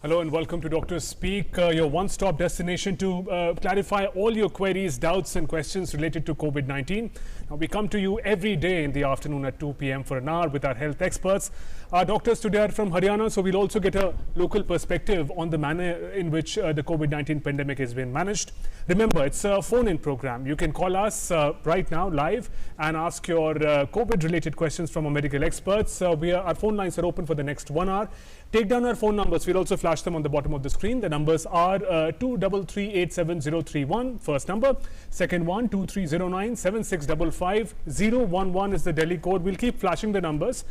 Hello and welcome to Dr. Speak, your one-stop destination to clarify all your queries, doubts and questions related to COVID-19. Now we come to you every day in the afternoon at 2 p.m. for an hour with our health experts. Our doctors today are from Haryana, so we'll also get a local perspective on the manner in which the COVID-19 pandemic has been managed. Remember, it's a phone-in program. You can call us right now live and ask your COVID-related questions from our medical experts. Our phone lines are open for the next 1 hour. Take down our phone numbers. We'll also flash them on the bottom of the screen. The numbers are 233-87031, first number. Second one, 2309-7655-011 is the Delhi code. We'll keep flashing the numbers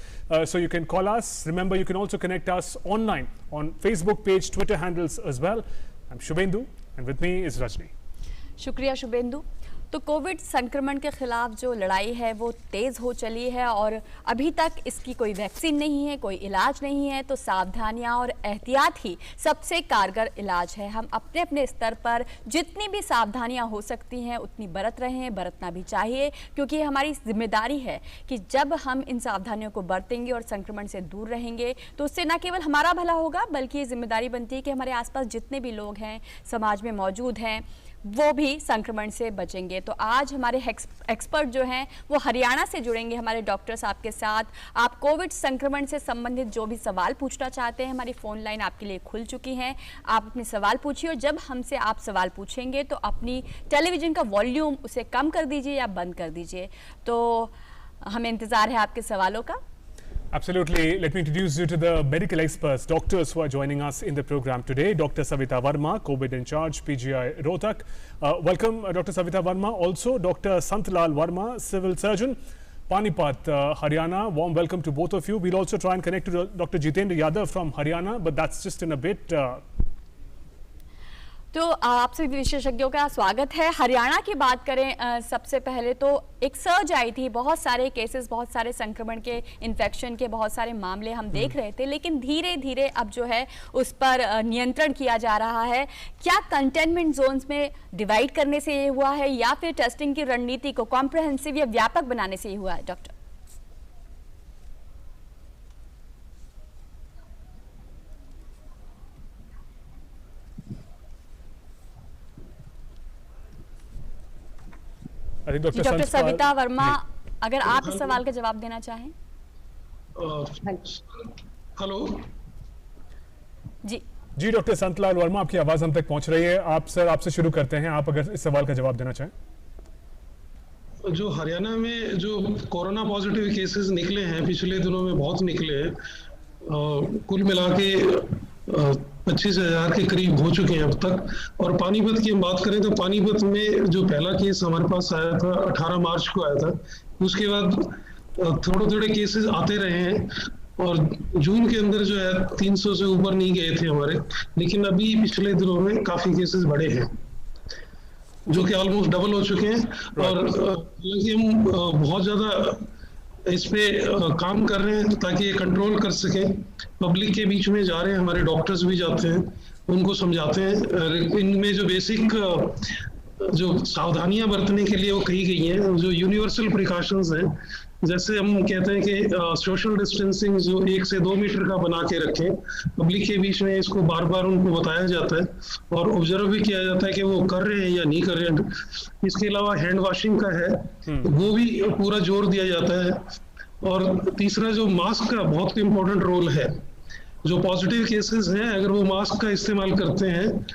so you can call us. Remember, you can also connect us online on Facebook page, Twitter handles as well. I'm Shubhendu and with me is Rajni. शुक्रिया शुभेंदु। तो Covid संक्रमण के खिलाफ जो लड़ाई है वो तेज़ हो चली है और अभी तक इसकी कोई वैक्सीन नहीं है, कोई इलाज नहीं है। तो सावधानियां और एहतियात ही सबसे कारगर इलाज है। हम अपने अपने स्तर पर जितनी भी सावधानियां हो सकती हैं उतनी बरत रहे हैं, बरतना भी चाहिए, क्योंकि हमारी जिम्मेदारी है कि जब हम इन सावधानियों को बरतेंगे और संक्रमण से दूर रहेंगे तो उससे न केवल हमारा भला होगा बल्कि ये जिम्मेदारी बनती है कि हमारे आसपास जितने भी लोग हैं, समाज में मौजूद हैं, वो भी संक्रमण से बचेंगे। तो आज हमारे एक्सपर्ट जो हैं वो हरियाणा से जुड़ेंगे हमारे डॉक्टर्स आपके साथ। आप कोविड संक्रमण से संबंधित जो भी सवाल पूछना चाहते हैं, हमारी फ़ोन लाइन आपके लिए खुल चुकी हैं। आप अपने सवाल पूछिए और जब हमसे आप सवाल पूछेंगे तो अपनी टेलीविज़न का वॉल्यूम उसे कम कर दीजिए या बंद कर दीजिए। तो हमें इंतज़ार है आपके सवालों का। Absolutely. Let me introduce you to the medical experts, doctors who are joining us in the program today. Dr. Savita Verma, COVID in charge, PGI Rohtak. Welcome, Dr. Savita Verma. Also, Dr. Santlal Verma, civil surgeon, Panipat, Haryana. Warm welcome to both of you. We'll also try and connect to Dr. Jitendra Yadav from Haryana, but that's just in a bit. तो आप सभी विशेषज्ञों का स्वागत है। हरियाणा की बात करें सबसे पहले तो एक सर्ज आई थी, बहुत सारे केसेस, बहुत सारे संक्रमण के इन्फेक्शन के बहुत सारे मामले हम देख रहे थे, लेकिन धीरे धीरे अब जो है उस पर नियंत्रण किया जा रहा है। क्या कंटेनमेंट जोन्स में डिवाइड करने से ये हुआ है या फिर टेस्टिंग की रणनीति को कॉम्प्रिहेंसिव या व्यापक बनाने से ये हुआ है डॉक्टर? डॉक्टर सविता वर्मा, अगर आप इस सवाल का जवाब देना चाहें। हेलो जी जी, डॉक्टर संतलाल वर्मा, आपकी आवाज हम तक पहुंच रही है। आप सर, आपसे शुरू करते हैं, आप अगर इस सवाल का जवाब देना चाहें। जो हरियाणा में जो कोरोना पॉजिटिव केसेस निकले हैं पिछले दिनों में बहुत निकले हैं, कुल मिला के 25,000 के करीब हो चुके हैं अब तक। और पानीपत की हम बात करें तो पानीपत में जो पहला केस हमारे पास आया था 18 मार्च को आया था, उसके बाद थोड़े थोड़े केसेस आते रहे हैं और जून के अंदर जो है 300 से ऊपर नहीं गए थे हमारे, लेकिन अभी पिछले दिनों में काफी केसेस बढ़े हैं जो कि ऑलमोस्ट डबल हो चुके हैं। और हालांकि हम बहुत ज्यादा इस पे काम कर रहे हैं ताकि ये कंट्रोल कर सके। पब्लिक के बीच में जा रहे हैं, हमारे डॉक्टर्स भी जाते हैं, उनको समझाते हैं। इनमें जो बेसिक जो सावधानियां बरतने के लिए वो कही गई हैं, जो यूनिवर्सल प्रिकॉशंस हैं, जैसे हम कहते हैं कि सोशल डिस्टेंसिंग जो 1 से 2 मीटर का बना के रखें पब्लिक के बीच में, इसको बार बार उनको बताया जाता है और ऑब्जर्व भी किया जाता है कि वो कर रहे हैं या नहीं कर रहे हैं। इसके अलावा हैंड वॉशिंग का है, वो भी पूरा जोर दिया जाता है। और तीसरा जो मास्क का बहुत इंपॉर्टेंट रोल है, जो पॉजिटिव केसेस हैं अगर वो मास्क का इस्तेमाल करते हैं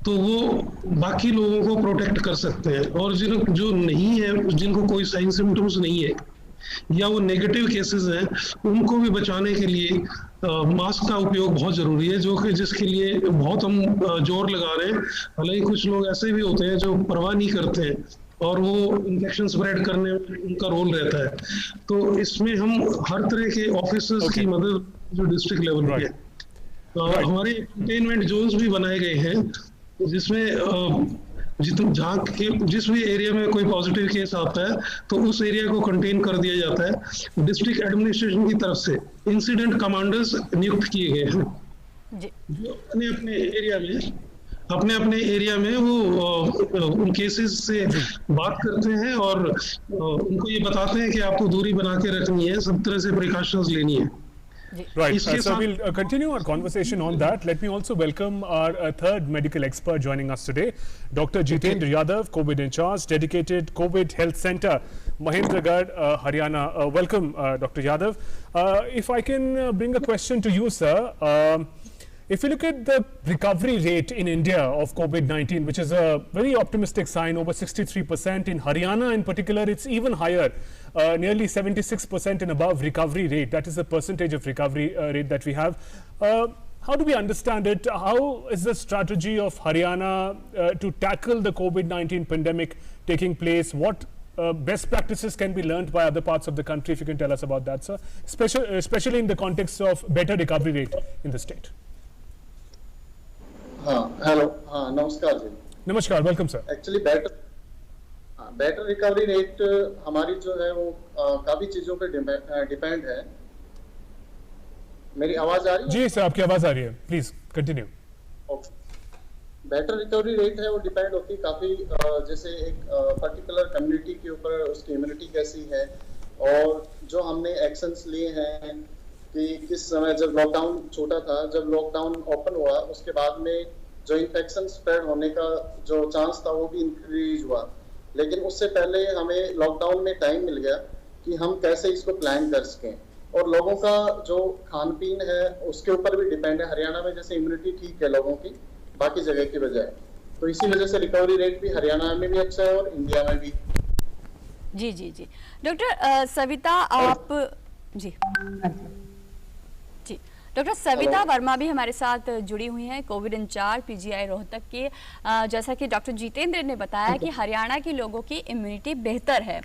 तो वो बाकी लोगों को प्रोटेक्ट कर सकते हैं। और जो नहीं है, जिनको कोई साइन सिम्टम्स नहीं है या वो नेगेटिव केसेस हैं, उनको भी बचाने के लिए मास्क का उपयोग बहुत जरूरी है, जो कि जिसके लिए बहुत हम जोर लगा रहे हैं। हालांकि कुछ लोग ऐसे भी होते हैं जो परवाह नहीं करते हैं और वो इन्फेक्शन स्प्रेड करने में उनका रोल रहता है। तो इसमें हम हर तरह के ऑफिसर्स की मदद जो डिस्ट्रिक्ट लेवल पे है, हमारे कंटेनमेंट जोन्स भी बनाए गए हैं, जिसमें जिस भी एरिया में कोई पॉजिटिव केस आता है तो उस एरिया को कंटेन कर दिया जाता है। डिस्ट्रिक्ट एडमिनिस्ट्रेशन की तरफ से इंसिडेंट कमांडर्स नियुक्त किए गए हैं, जो अपने अपने एरिया में वो उन केसेस से बात करते हैं और उनको ये बताते हैं कि आपको दूरी बना के रखनी है, सब तरह से प्रिकॉशंस लेनी है। Right. इसके So साथ we'll continue our conversation on that. Let me also welcome our third medical expert joining us today, Dr. Jitendra Yadav, COVID in charge, dedicated COVID Health Center, Mahendragarh, Haryana. Welcome, Dr. Yadav. If I can bring a question to you, sir. If you look at the recovery rate in India of COVID-19, which is a very optimistic sign, over 63%. In Haryana in particular, it's even higher, nearly 76% and above recovery rate. That is the percentage of recovery rate that we have. How do we understand it? How is the strategy of Haryana to tackle the COVID-19 pandemic taking place? What best practices can be learned by other parts of the country? If you can tell us about that, sir, especially in the context of better recovery rate in the state. हाँ hello हाँ नमस्कार जी नमस्कार welcome sir actually better recovery rate हमारी जो है वो काफी चीजों पे डिपेंड है मेरी आवाज आ रही है जी सर आपकी आवाज आ रही है please continue better recovery rate है वो डिपेंड होती है काफी जैसे एक पर्टिकुलर कम्युनिटी के ऊपर उसकी इम्यूनिटी कैसी है और जो हमने एक्शंस लिए हैं कि किस समय जब लॉकडाउन छोटा था जब लॉकडाउन ओपन हुआ उसके बाद में जो इन्फेक्शन स्प्रेड होने का जो चांस था वो भी इंक्रीज हुआ लेकिन उससे पहले हमें लॉकडाउन में टाइम मिल गया कि हम कैसे इसको प्लान कर सकें और लोगों का जो खान पीन है उसके ऊपर भी डिपेंड है हरियाणा में जैसे इम्यूनिटी ठीक है लोगों की बाकी जगह की बजाय तो इसी वजह से रिकवरी रेट भी हरियाणा में भी अच्छा है और इंडिया में भी जी जी जी डॉक्टर सविता आप जी डॉक्टर सविता वर्मा भी हमारे साथ जुड़ी हुई हैं कोविड इंचार्ज पीजीआई रोहतक के जैसा कि डॉक्टर जितेंद्र ने बताया कि हरियाणा के लोगों की इम्यूनिटी बेहतर है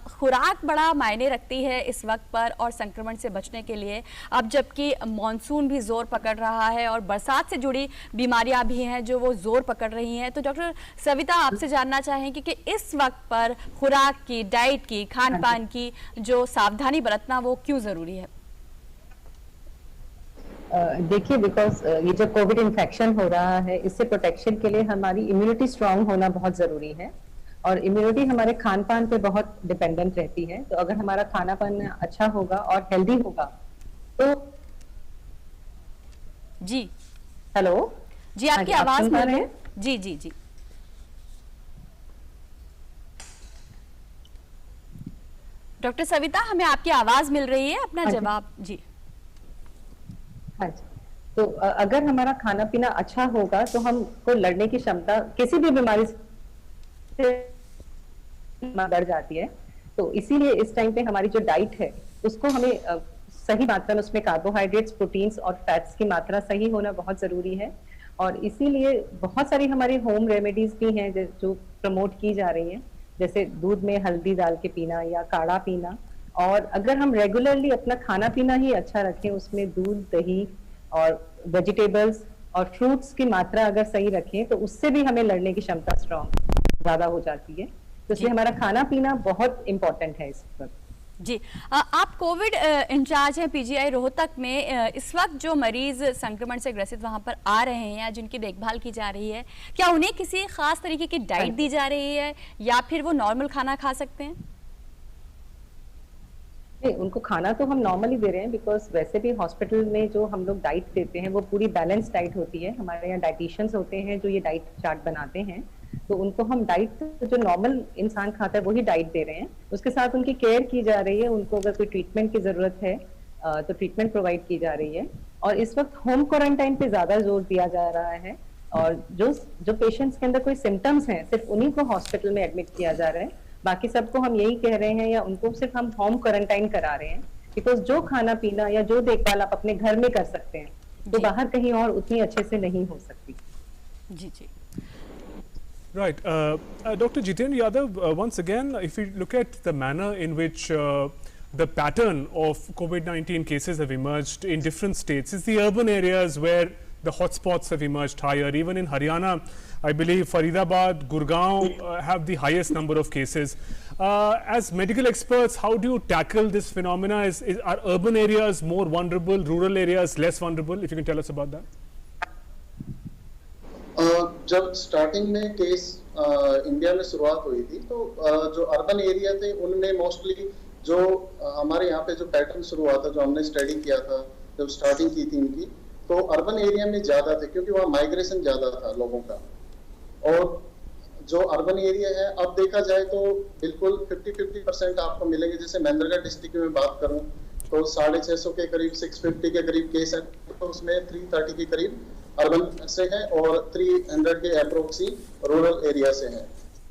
खुराक बड़ा मायने रखती है इस वक्त पर और संक्रमण से बचने के लिए अब जबकि मॉनसून भी जोर पकड़ रहा है और बरसात से जुड़ी बीमारियां भी हैं जो वो जोर पकड़ रही हैं तो डॉक्टर सविता आपसे जानना चाहेंगे कि इस वक्त पर खुराक की डाइट की खान पान की जो सावधानी बरतना वो क्यों जरूरी है देखिए बिकॉज ये जो कोविड इन्फेक्शन हो रहा है इससे प्रोटेक्शन के लिए हमारी इम्यूनिटी स्ट्रांग होना बहुत जरूरी है और इम्यूनिटी हमारे खान पान पे बहुत डिपेंडेंट रहती है तो अगर हमारा खाना पान अच्छा होगा और हेल्दी होगा तो जी हेलो जी आपकी आवाज मिल रही है जी जी जी डॉक्टर सविता हमें आपकी आवाज मिल रही है अपना जवाब जी हाँ जी तो अगर हमारा खाना पीना अच्छा होगा तो हमको लड़ने की क्षमता किसी भी बीमारी से बढ़ जाती है तो इसीलिए इस टाइम पे हमारी जो डाइट है उसको हमें सही मात्रा में उसमें कार्बोहाइड्रेट्स प्रोटीन्स और फैट्स की मात्रा सही होना बहुत जरूरी है और इसीलिए बहुत सारी हमारी होम रेमेडीज भी हैं जो प्रमोट की जा रही हैं जैसे दूध में हल्दी डाल के पीना या काढ़ा पीना और अगर हम रेगुलरली अपना खाना पीना ही अच्छा रखें उसमें दूध दही और वेजिटेबल्स और फ्रूट्स की मात्रा अगर सही रखें तो उससे भी हमें लड़ने की क्षमता स्ट्रांग ज्यादा हो जाती है तो इसलिए हमारा खाना पीना बहुत इंपॉर्टेंट है इस वक्त जी आप कोविड इंचार्ज हैं पीजीआई रोहतक में इस वक्त जो मरीज संक्रमण से ग्रसित वहां पर आ रहे हैं या जिनकी देखभाल की जा रही है क्या उन्हें किसी खास तरीके की डाइट दी जा रही है या फिर वो नॉर्मल खाना खा सकते हैं उनको खाना तो हम नॉर्मली दे रहे हैं बिकॉज वैसे भी हॉस्पिटल में जो हम लोग डाइट देते हैं वो पूरी बैलेंस डाइट होती है हमारे यहाँ डाइटिशियंस होते हैं जो ये डाइट चार्ट बनाते हैं तो उनको हम डाइट जो नॉर्मल इंसान खाता है वही डाइट दे रहे हैं उसके साथ उनकी केयर की जा रही है उनको अगर कोई ट्रीटमेंट की जरूरत है तो ट्रीटमेंट प्रोवाइड की जा रही है और इस वक्त होम क्वारंटाइन पे ज्यादा जोर दिया जा रहा है और जो पेशेंट्स के अंदर कोई सिम्टम्स हैं सिर्फ उन्हीं को हॉस्पिटल में एडमिट किया जा रहा है बाकी सबको हम यही कह रहे हैं या उनको सिर्फ हम होम क्वारंटाइन करा रहे हैं बिकॉज जो खाना पीना या जो देखभाल आप अपने घर में कर सकते हैं तो बाहर कहीं और उतनी अच्छे से नहीं हो सकती जी जी Right. Dr. Jitendra Yadav, once again, if we look at the manner in which the pattern of COVID-19 cases have emerged in different states, it's the urban areas where the hotspots have emerged higher. Even in Haryana, I believe Faridabad, Gurgaon have the highest number of cases. As medical experts, how do you tackle this phenomena? Are urban areas more vulnerable, rural areas less vulnerable? If you can tell us about that. जब starting में case India में शुरुआत हुई थी तो जो urban area थे उनमें मोस्टली जो हमारे यहाँ पे जो पैटर्न शुरू हुआ था, जो हमने स्टडी किया था जब स्टार्टिंग की थी इनकी, तो अर्बन एरिया में ज्यादा थे क्योंकि वहाँ माइग्रेशन ज्यादा था लोगों का। और जो अर्बन एरिया है अब देखा जाए तो बिल्कुल 50-50% आपको मिलेंगे। जैसे महेंद्रगढ़ डिस्ट्रिक्ट में बात करूं तो 650 के करीब 650 के करीब केस है, तो उसमें 330 के करीब अर्बन से है और 300 के अप्रोक्सी रूरल एरिया से है।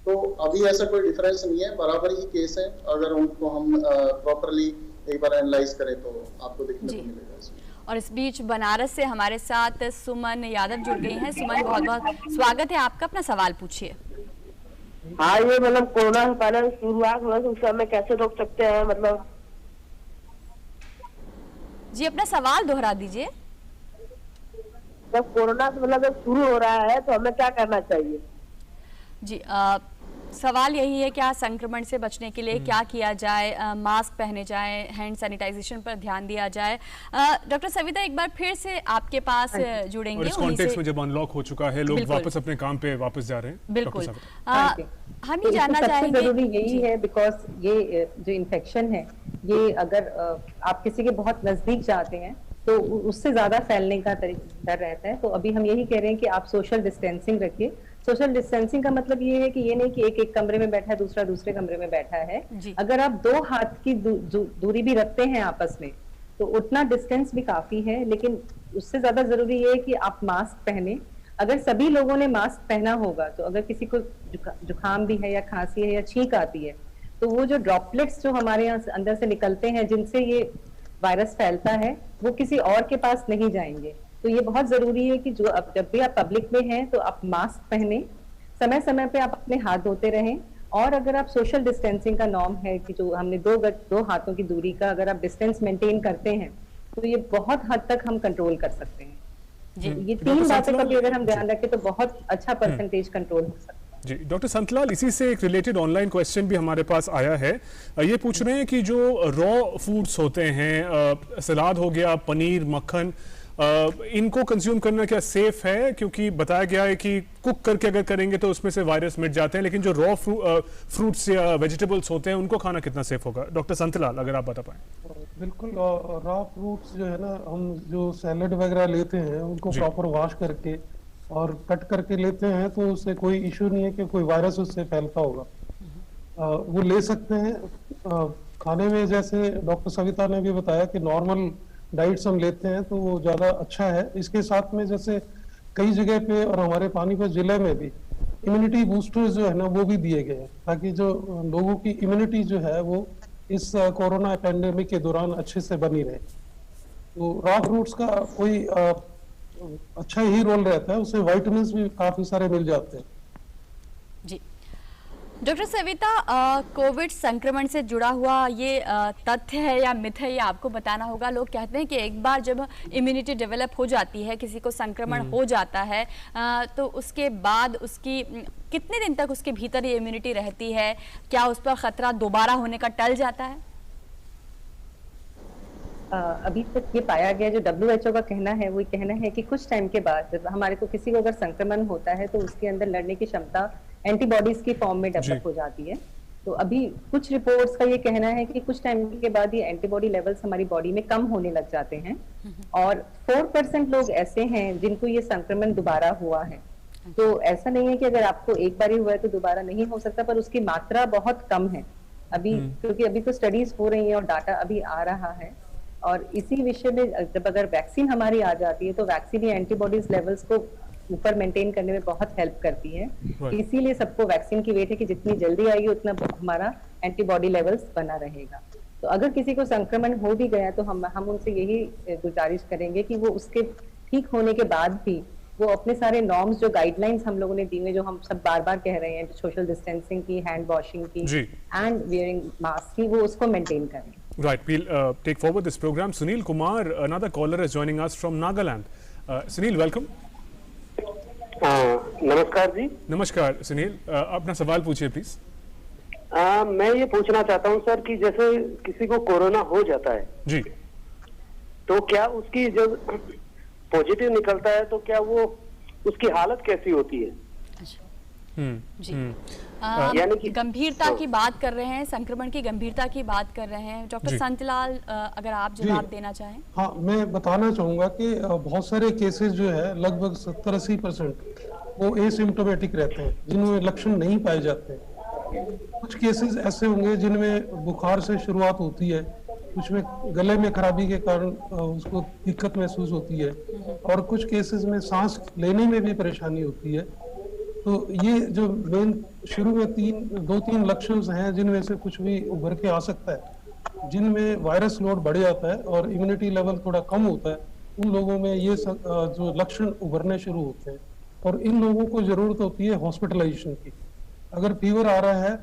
तो अभी ऐसा कोई डिफरेंस नहीं है, बराबर ही केस है। अगर उनको हम प्रॉपरली एक बार एनालाइज करें तो आपको देखने को मिलेगा इसमें। और इस बीच बनारस से हमारे साथ सुमन यादव जुड़ गई हैं। सुमन, बहुत बहुत स्वागत है आपका, अपना सवाल पूछिए। हाँ, ये मतलब कोरोना पहले शुरुआत हुआ तो उससे हमें कैसे रोक सकते हैं, मतलब जी अपना सवाल दोहरा दीजिए। जब कोरोना मतलब जब शुरू हो रहा है तो हमें क्या करना चाहिए? जी सवाल यही है, क्या संक्रमण से बचने के लिए क्या किया जाए? मास्क पहने जाए, हैंड सैनिटाइजेशन पर ध्यान दिया जाए। डॉक्टर सविता एक बार फिर से आपके पास जुड़ेंगे। और इस कॉन्टेक्स्ट में जब अनलॉक हो चुका है, लोग वापस अपने काम पे वापस जा रहे हैं। बिल्कुल, हम ये जानना चाहेंगे। जरूरी यही है बिकॉज ये जो इन्फेक्शन है ये अगर आप किसी के बहुत नजदीक जाते हैं तो उससे ज्यादा फैलने का डर रहता है। तो अभी हम यही कह रहे हैं कि आप सोशल डिस्टेंसिंग रखिए। सोशल डिस्टेंसिंग का मतलब ये है कि ये नहीं कि एक एक कमरे में बैठा है, दूसरा दूसरे कमरे में बैठा है। अगर आप 2 हाथ की दूरी भी रखते हैं आपस में तो उतना डिस्टेंस भी काफी है। लेकिन उससे ज्यादा जरूरी ये है कि आप मास्क पहने। अगर सभी लोगों ने मास्क पहना होगा तो अगर किसी को जुकाम भी है या खांसी है या छींक आती है तो वो जो ड्रॉपलेट्स जो हमारे यहाँ अंदर से निकलते हैं जिनसे ये वायरस फैलता है वो किसी और के पास नहीं जाएंगे। तो ये बहुत जरूरी है कि जब भी आप पब्लिक में हैं तो आप मास्क पहने, समय समय पे आप अपने हाथ धोते रहें। और अगर आप सोशल डिस्टेंसिंग का नॉर्म है कि जो हमने 2 हाथों की दूरी का अगर आप डिस्टेंस मेंटेन करते हैं तो ये बहुत हद तक हम कंट्रोल कर सकते हैं। ये 3 बातें का भी अगर हम ध्यान रखें तो बहुत अच्छा परसेंटेज कंट्रोल हो सकता है। जी डॉक्टर संतलाल, इसी से एक रिलेटेड ऑनलाइन क्वेश्चन भी हमारे पास आया है। ये पूछ रहे हैं कि जो रॉ फूड्स होते हैं, सलाद हो गया, पनीर, मक्खन, इनको कंज्यूम करना क्या सेफ है? क्योंकि बताया गया है कि कुक करके अगर करेंगे तो उसमें से वायरस मिट जाते हैं, लेकिन जो रॉ फ्रूट्स या वेजिटेबल्स होते हैं उनको खाना कितना सेफ होगा? डॉक्टर संतलाल अगर आप बता पाएं। बिल्कुल, रॉ फ्रूट्स जो है ना, हम जो सैलेड वगैरह लेते हैं उनको प्रॉपर वॉश करके और कट करके लेते हैं तो उससे कोई इशू नहीं है कि कोई वायरस उससे फैलता होगा। वो ले सकते हैं खाने में। जैसे डॉक्टर सविता ने भी बताया कि नॉर्मल डाइट्स हम लेते हैं तो वो ज्यादा अच्छा है। इसके साथ में जैसे कई जगह पे और हमारे पानीपत जिले में भी इम्यूनिटी बूस्टर्स जो है ना वो भी दिए गए हैं ताकि जो लोगों की इम्यूनिटी जो है वो इस कोरोना पैंडेमिक के दौरान अच्छे से बनी रहे। तो रॉ फ्रूट्स का कोई अच्छा ही रोल रहता है, उससे विटामिन्स भी काफी सारे मिल जाते हैं। जी डॉक्टर सविता, कोविड संक्रमण से जुड़ा हुआ ये तथ्य है या मिथ है, ये आपको बताना होगा। लोग कहते हैं कि एक बार जब इम्यूनिटी डेवलप हो जाती है, किसी को संक्रमण हो जाता है, तो उसके बाद उसकी कितने दिन तक उसके भीतर ये इम्यूनिटी रहती है? क्या उस पर खतरा दोबारा होने का टल जाता है? अभी तक ये पाया गया, जो WHO का कहना है वो कहना है कि कुछ टाइम के बाद जब हमारे को किसी को अगर संक्रमण होता है तो उसके अंदर लड़ने की क्षमता एंटीबॉडीज की फॉर्म में डेवलप हो जाती है। तो अभी कुछ रिपोर्ट्स का ये कहना है कि कुछ टाइम के बाद ये एंटीबॉडी लेवल्स हमारी बॉडी में कम होने लग जाते हैं और 4% लोग ऐसे हैं जिनको ये संक्रमण दोबारा हुआ है। तो ऐसा नहीं है कि अगर आपको एक बार ही हुआ है तो दोबारा नहीं हो सकता, पर उसकी मात्रा बहुत कम है अभी, क्योंकि अभी तो स्टडीज हो रही हैं और डाटा अभी आ रहा है। और इसी विषय में जब अगर वैक्सीन हमारी आ जाती है तो वैक्सीन या एंटीबॉडीज लेवल्स को ऊपर मेंटेन करने में बहुत हेल्प करती है। इसीलिए सबको वैक्सीन की वेट है कि जितनी जल्दी आएगी उतना हमारा एंटीबॉडी लेवल्स बना रहेगा। तो अगर किसी को संक्रमण हो भी गया तो हम उनसे यही गुजारिश करेंगे कि वो उसके ठीक होने के बाद भी वो अपने सारे नॉर्म्स जो गाइडलाइंस हम लोगों ने दी हुए, जो हम सब बार बार कह रहे हैं, सोशल डिस्टेंसिंग की, हैंड वॉशिंग की एंड वियरिंग मास्क की, वो उसको मेंटेन करें। Right, we'll take forward this program. Sunil Kumar, another caller, is joining us from Nagaland. Sunil, welcome. नमस्कार जी। नमस्कार सुनील, अपना सवाल पूछिए प्लीज। मैं ये पूछना चाहता हूँ सर कि जैसे किसी को कोरोना हो जाता है जी, तो क्या उसकी जब पॉजिटिव निकलता है तो क्या वो उसकी हालत कैसी होती है? जी यानी कि गंभीरता की बात कर रहे हैं, संक्रमण की गंभीरता की बात कर रहे हैं। डॉक्टर जी। संतलाल अगर आप जवाब देना चाहें। हाँ, मैं बताना चाहूँगा कि बहुत सारे केसेस जो है लगभग 70-80% वो एसिम्टोमेटिक रहते हैं, जिनमें लक्षण नहीं पाए जाते। कुछ केसेस ऐसे होंगे जिनमें बुखार से शुरुआत होती है, कुछ में गले में खराबी के कारण उसको दिक्कत महसूस होती है, और कुछ केसेस में सांस लेने में भी परेशानी होती है। तो ये जो मेन शुरू में 2-3 लक्षण हैं जिनमें से कुछ भी उभर के आ सकता है, जिनमें वायरस लोड बढ़ जाता है और इम्यूनिटी लेवल थोड़ा कम होता है, उन लोगों में ये जो लक्षण उभरने शुरू होते हैं, और इन लोगों को जरूरत होती है हॉस्पिटलाइजेशन की। अगर फीवर आ रहा है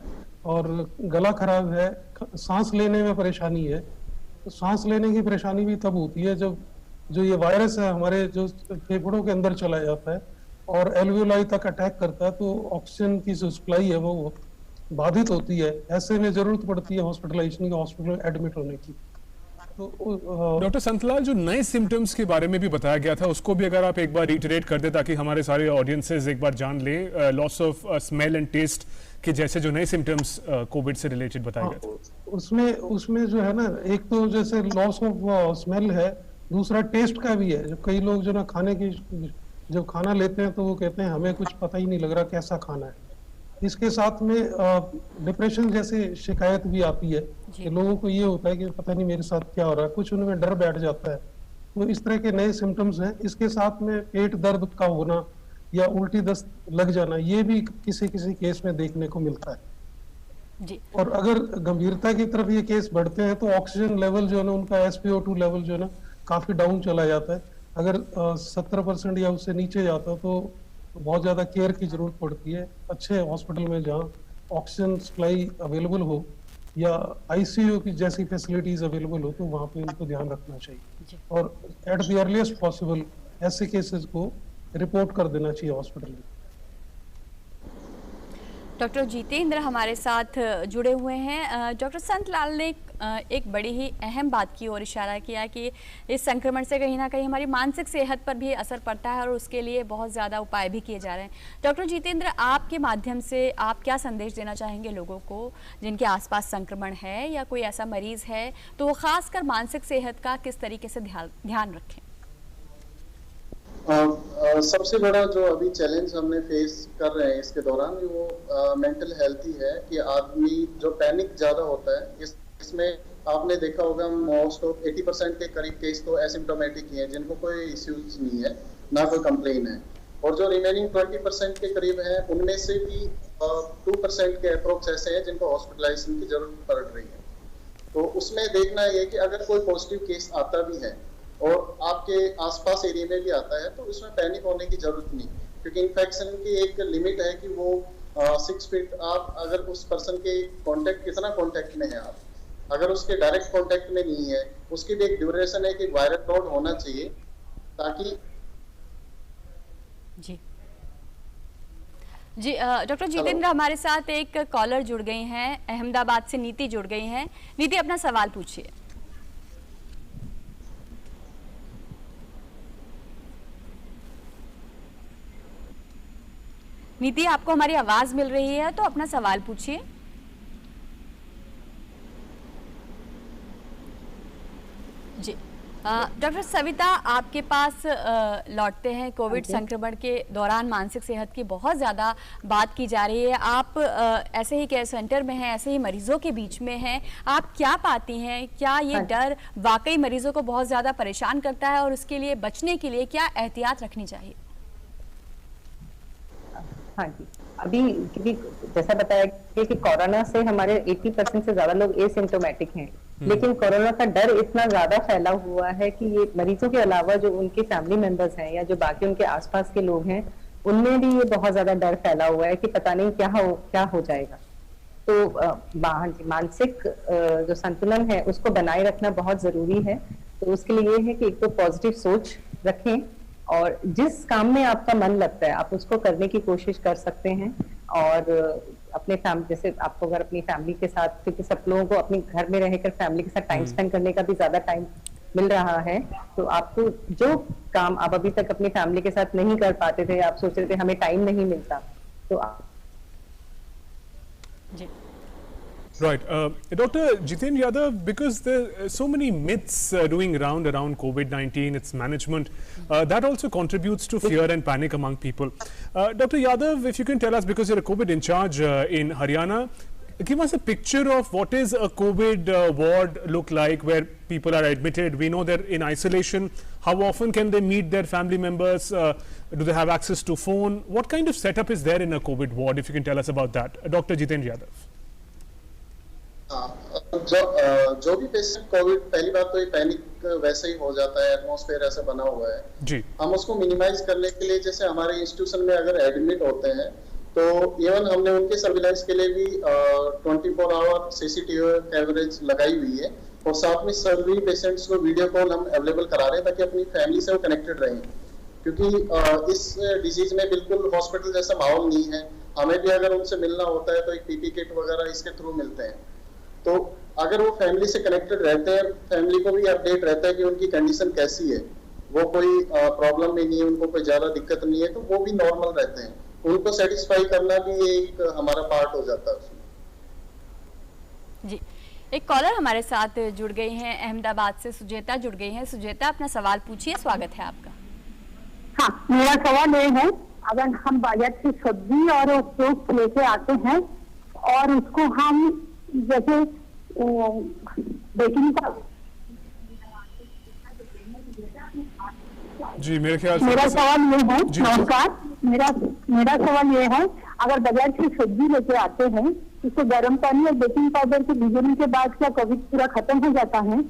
और गला खराब है, सांस लेने में परेशानी है, तो सांस लेने की परेशानी भी तब होती है जब जो ये वायरस है हमारे जो फेफड़ों के अंदर चला जाता है और एल्वियोलाई तक अटैक करता है, तो ऑक्सीजन की जो सप्लाई है वो बाधित होती है। ऐसे में जरूरत पड़ती है हॉस्पिटलाइजेशन की, हॉस्पिटल में एडमिट होने की। तो डॉक्टर संतलाल, जो नए सिम्टम्स के बारे में भी बताया गया था, उसको भी अगर आप एक बार रिटरेट कर दें ताकि हमारे सारे ऑडियंसेस एक बार जान लें। Loss of smell and taste के जैसे जो नए सिम्टम्स कोविड से रिलेटेड बताए गए थे। उसमें जो है ना, एक तो जैसे लॉस ऑफ स्मेल है, दूसरा टेस्ट का भी है। जो कई लोग जो ना जब खाना लेते हैं तो वो कहते हैं हमें कुछ पता ही नहीं लग रहा कैसा खाना है। इसके साथ में डिप्रेशन जैसी शिकायत भी आती है कि लोगों को ये होता है कि पता नहीं मेरे साथ क्या हो रहा है, कुछ उनमें डर बैठ जाता है। तो इस तरह के नए सिम्टम्स हैं। इसके साथ में पेट दर्द का होना या उल्टी दस्त लग जाना, ये भी किसी किसी केस में देखने को मिलता है। जी। और अगर गंभीरता की तरफ ये केस बढ़ते हैं तो ऑक्सीजन लेवल जो है ना, उनका SpO2 लेवल जो है ना काफी डाउन चला जाता है। अगर 70% या उससे नीचे जाता है तो बहुत ज्यादा केयर की जरूरत पड़ती है। अच्छे हॉस्पिटल में जहाँ ऑक्सीजन सप्लाई अवेलेबल हो या ICU की जैसी फैसिलिटीज अवेलेबल हो, तो वहाँ पे इनको ध्यान रखना चाहिए और एट द अर्लीस्ट पॉसिबल ऐसे केसेस को रिपोर्ट कर देना चाहिए हॉस्पिटल में। डॉक्टर जितेंद्र हमारे साथ जुड़े हुए हैं। डॉक्टर संतलाल ने एक बड़ी ही अहम बात की ओर इशारा किया कि इस संक्रमण से कहीं ना कहीं हमारी मानसिक सेहत पर भी असर पड़ता है और उसके लिए बहुत ज़्यादा उपाय भी किए जा रहे हैं। डॉक्टर जितेंद्र, आपके माध्यम से आप क्या संदेश देना चाहेंगे लोगों को जिनके आसपास संक्रमण है या कोई ऐसा मरीज है, तो वो खासकर मानसिक सेहत का किस तरीके से ध्यान रखें? सबसे बड़ा जो अभी चैलेंज हमने फेस कर रहे हैं इसके दौरान वो मेंटल हेल्थ ही है कि आदमी जो पैनिक ज्यादा होता है, इसमें आपने देखा होगा मोस्ट ऑफ 80% के करीब केस तो एसिम्टोमेटिक ही है, जिनको कोई इश्यूज नहीं है, ना कोई कंप्लेन है। और जो रिमेनिंग 20% के करीब है, उनमें से भी 2% के अप्रोक्स ऐसे हैं जिनको हॉस्पिटलाइजेशन की जरूरत पड़ रही है। तो उसमें देखना ये कि अगर कोई पॉजिटिव केस आता भी है और आपके आसपास एरिया में भी आता है, तो उसमें पैनिक होने की जरूरत नहीं, क्योंकि इन्फेक्शन की एक लिमिट है कि वो 6 फीट, आप अगर उस पर्सन के कितना कॉन्टेक्ट में है, आप अगर उसके डायरेक्ट कॉन्टेक्ट में नहीं है, उसकी भी एक ड्यूरेशन है कि वायरल लोड होना चाहिए ताकि जी डॉक्टर जितेंद्र, हमारे साथ एक कॉलर जुड़ गई हैं, अहमदाबाद से नीति जुड़ गई हैं। नीति, अपना सवाल पूछिए। नीति, आपको हमारी आवाज मिल रही है तो अपना सवाल पूछिए। जी डॉक्टर सविता, आपके पास लौटते हैं। कोविड संक्रमण के दौरान मानसिक सेहत की बहुत ज़्यादा बात की जा रही है। आप ऐसे ही केयर सेंटर में हैं, ऐसे ही मरीजों के बीच में हैं, आप क्या पाती हैं? क्या ये डर वाकई मरीजों को बहुत ज़्यादा परेशान करता है और उसके लिए बचने के लिए क्या एहतियात रखनी चाहिए? हाँ जी, अभी क्योंकि जैसा बताया कि कोरोना से हमारे 80% से ज्यादा लोग एसिम्टोमेटिक हैं, लेकिन कोरोना का डर इतना ज्यादा फैला हुआ है कि ये मरीजों के अलावा जो उनके फैमिली मेंबर्स हैं या जो बाकी उनके आसपास के लोग हैं, उनमें भी ये बहुत ज्यादा डर फैला हुआ है कि पता नहीं क्या हो जाएगा। तो मानसिक जो संतुलन है उसको बनाए रखना बहुत जरूरी है। तो उसके लिए ये है कि एक तो पॉजिटिव सोच रखें और जिस काम में आपका मन लगता है आप उसको करने की कोशिश कर सकते हैं। और अपने जैसे आपको अगर अपनी फैमिली के साथ, क्योंकि सब लोगों को अपने घर में रहकर फैमिली के साथ टाइम स्पेंड करने का भी ज्यादा टाइम मिल रहा है, तो आपको जो काम आप अभी तक अपनी फैमिली के साथ नहीं कर पाते थे, आप सोच रहे थे हमें टाइम नहीं मिलता, तो जी Right. Dr. Jitendra Yadav, because there are so many myths doing around COVID-19, its management, that also contributes to fear and panic among people. Dr. Yadav, if you can tell us, because you're a COVID in charge in Haryana, give us a picture of what is a COVID ward look like where people are admitted. We know they're in isolation. How often can they meet their family members? Do they have access to phone? What kind of setup is there in a COVID ward, if you can tell us about that? Dr. Jitendra Yadav. जो भी patient Covid, पहली बात तो ये panic वैसे ही हो जाता है, एटमॉस्फेयर ऐसा बना हुआ है जी। हम उसको मिनिमाइज करने के लिए, जैसे हमारे इंस्टीट्यूशन में अगर एडमिट होते हैं तो इवन हमने उनके सर्विलांस के लिए भी 24 आवर सीसीटीवी कैमरेज लगाई हुई है, और साथ में सभी पेशेंट्स को वीडियो कॉल हम अवेलेबल करा रहे हैं ताकि अपनी फैमिली से वो कनेक्टेड रहें, क्योंकि इस डिजीज में बिल्कुल हॉस्पिटल जैसा माहौल नहीं है। हमें भी अगर उनसे मिलना होता है तो एक पीपी किट वगैरह इसके थ्रू मिलते हैं, तो अगर वो फैमिली से कनेक्टेड रहते हैं, फैमिली को भी अपडेट रहता है कि उनकी कंडीशन कैसी है, वो कोई प्रॉब्लम में नहीं है, उनको कोई ज्यादा दिक्कत नहीं है, तो वो भी नॉर्मल रहते हैं। उनको सेटिस्फाई करना भी एक हमारा पार्ट हो जाता है उसमें। जी, एक कॉलर हमारे साथ जुड़ गई हैं, अहमदाबाद से सुजेता जुड़ गई हैं। सुजेता, अपना सवाल पूछिए, स्वागत है आपका। हाँ, मेरा सवाल ये है, अगर हम बाजार से सब्जी और फ्रूट्स लेके आते हैं और उसको हम जैसे बेकिंग का, जी मेरे ख्याल से मेरा सवाल ये है, नमस्कार, मेरा सवाल ये है, अगर बाजार से सब्जी लेके आते हैं उसको गर्म पानी और बेकिंग पाउडर से भिगोने के बाद क्या कोविड पूरा खत्म हो जाता है?